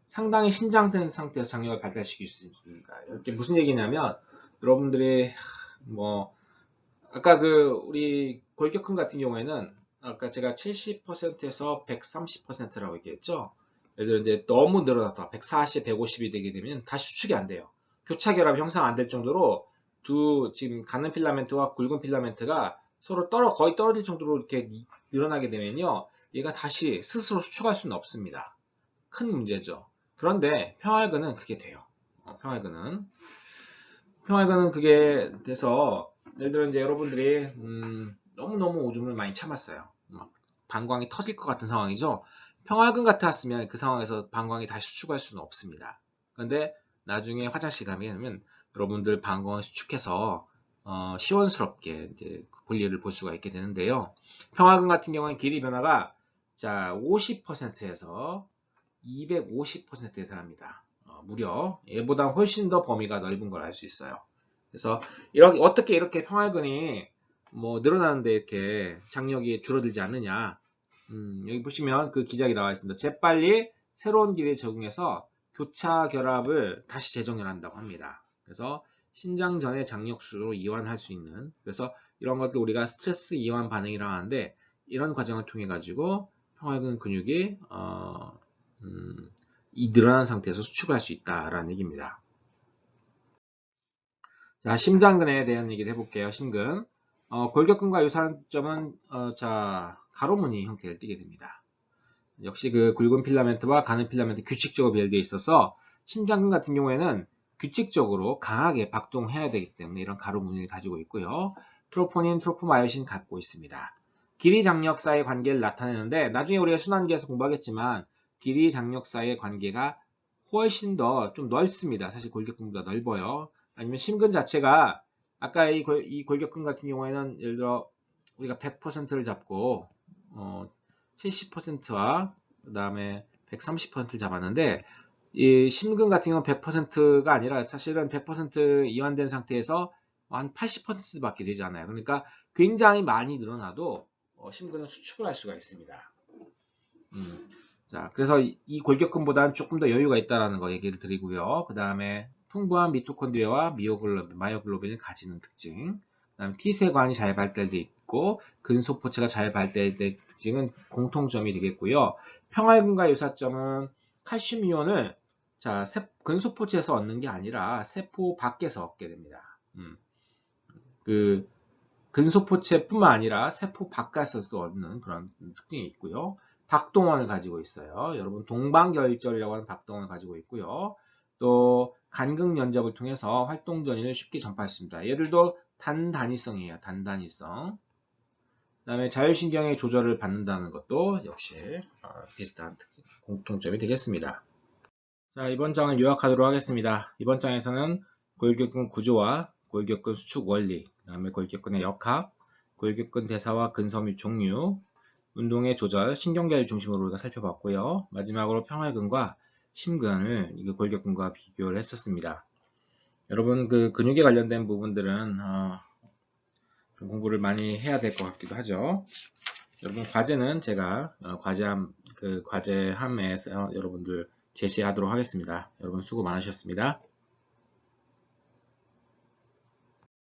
상당히 신장된 상태에서 장력을 발달시킬 수 있습니다. 이렇게 무슨 얘기냐면 여러분들이 아까 우리 골격근 같은 경우에는 아까 제가 70%에서 130%라고 얘기했죠. 예를 들어 이제 너무 늘어났다. 140, 150이 되게 되면 다시 수축이 안 돼요. 교차 결합이 형성 안 될 정도로 지금 가는 필라멘트와 굵은 필라멘트가 서로 거의 떨어질 정도로 이렇게 늘어나게 되면요. 얘가 다시 스스로 수축할 수는 없습니다. 큰 문제죠. 그런데 평활근은 그게 돼요. 평활근은 그게 돼서 예를 들어 이제 여러분들이 너무너무 오줌을 많이 참았어요. 방광이 터질 것 같은 상황이죠. 평활근 같았으면 그 상황에서 방광이 다시 수축할 수는 없습니다. 그런데 나중에 화장실 가면 여러분들 방광을 수축해서 시원스럽게 이제 볼일을 볼 수가 있게 되는데요. 평활근 같은 경우는 길이 변화가 50%에서 250%에 달합니다. 무려 얘보다 훨씬 더 범위가 넓은 걸 알 수 있어요. 그래서 어떻게 이렇게 평활근이 늘어나는데 이렇게 장력이 줄어들지 않느냐? 여기 보시면 그 기작이 나와 있습니다. 재빨리 새로운 기회에 적응해서 교차 결합을 다시 재정렬한다고 합니다. 그래서 신장 전의 장력수로 이완할 수 있는, 그래서 이런 것들 우리가 스트레스 이완 반응이라고 하는데 이런 과정을 통해 가지고 평활근 근육이 이 늘어난 상태에서 수축을 할 수 있다라는 얘기입니다. 자, 심장근에 대한 얘기를 해볼게요. 심근. 골격근과 유사한 점은 가로무늬 형태를 띠게 됩니다. 역시 그 굵은 필라멘트와 가는 필라멘트 규칙적으로 배열되어 있어서 심장근 같은 경우에는 규칙적으로 강하게 박동해야 되기 때문에 이런 가로 무늬를 가지고 있고요. 트로포닌, 트로포마요신 갖고 있습니다. 길이 장력 사이의 관계를 나타내는데 나중에 우리가 순환계에서 공부하겠지만 길이 장력 사이의 관계가 훨씬 더 좀 넓습니다. 사실 골격근보다 넓어요. 아니면 심근 자체가 아까 이 골격근 같은 경우에는 예를 들어 우리가 100%를 잡고 70%와 그 다음에 130%를 잡았는데 이 심근 같은 경우는 100%가 아니라 사실은 100% 이완된 상태에서 한 80%밖에 되지 않아요. 그러니까 굉장히 많이 늘어나도 심근은 수축을 할 수가 있습니다. 자, 그래서 이 골격근보다는 조금 더 여유가 있다는 거 얘기를 드리고요. 그 다음에 풍부한 미토콘드리아와 마이오글로빈을 가지는 특징. 그 다음에 T세관이 잘 발달되어 있고 근소포체가 잘 발달된 특징은 공통점이 되겠고요. 평활근과 유사점은 칼슘 이온을 자, 근소포체에서 얻는 게 아니라 세포 밖에서 얻게 됩니다. 그 근소포체뿐만 아니라 세포 바깥에서도 얻는 그런 특징이 있고요. 박동원을 가지고 있어요. 여러분 동방결절이라고 하는 박동원을 가지고 있고요. 또 간극 연접을 통해서 활동 전이를 쉽게 전파할 수 있습니다. 얘들도 단단위성이에요. 단단위성. 그 다음에 자율신경의 조절을 받는다는 것도 역시 비슷한 공통점이 되겠습니다. 자, 이번 장을 요약하도록 하겠습니다. 이번 장에서는 골격근 구조와 골격근 수축 원리, 그 다음에 골격근의 역학, 골격근 대사와 근섬유 종류, 운동의 조절, 신경계를 중심으로 우리가 살펴봤고요. 마지막으로 평활근과 심근을 골격근과 비교를 했었습니다. 여러분 그 근육에 관련된 부분들은 좀 공부를 많이 해야 될 것 같기도 하죠. 여러분 과제는 제가 과제함에서 여러분들 제시하도록 하겠습니다. 여러분 수고 많으셨습니다.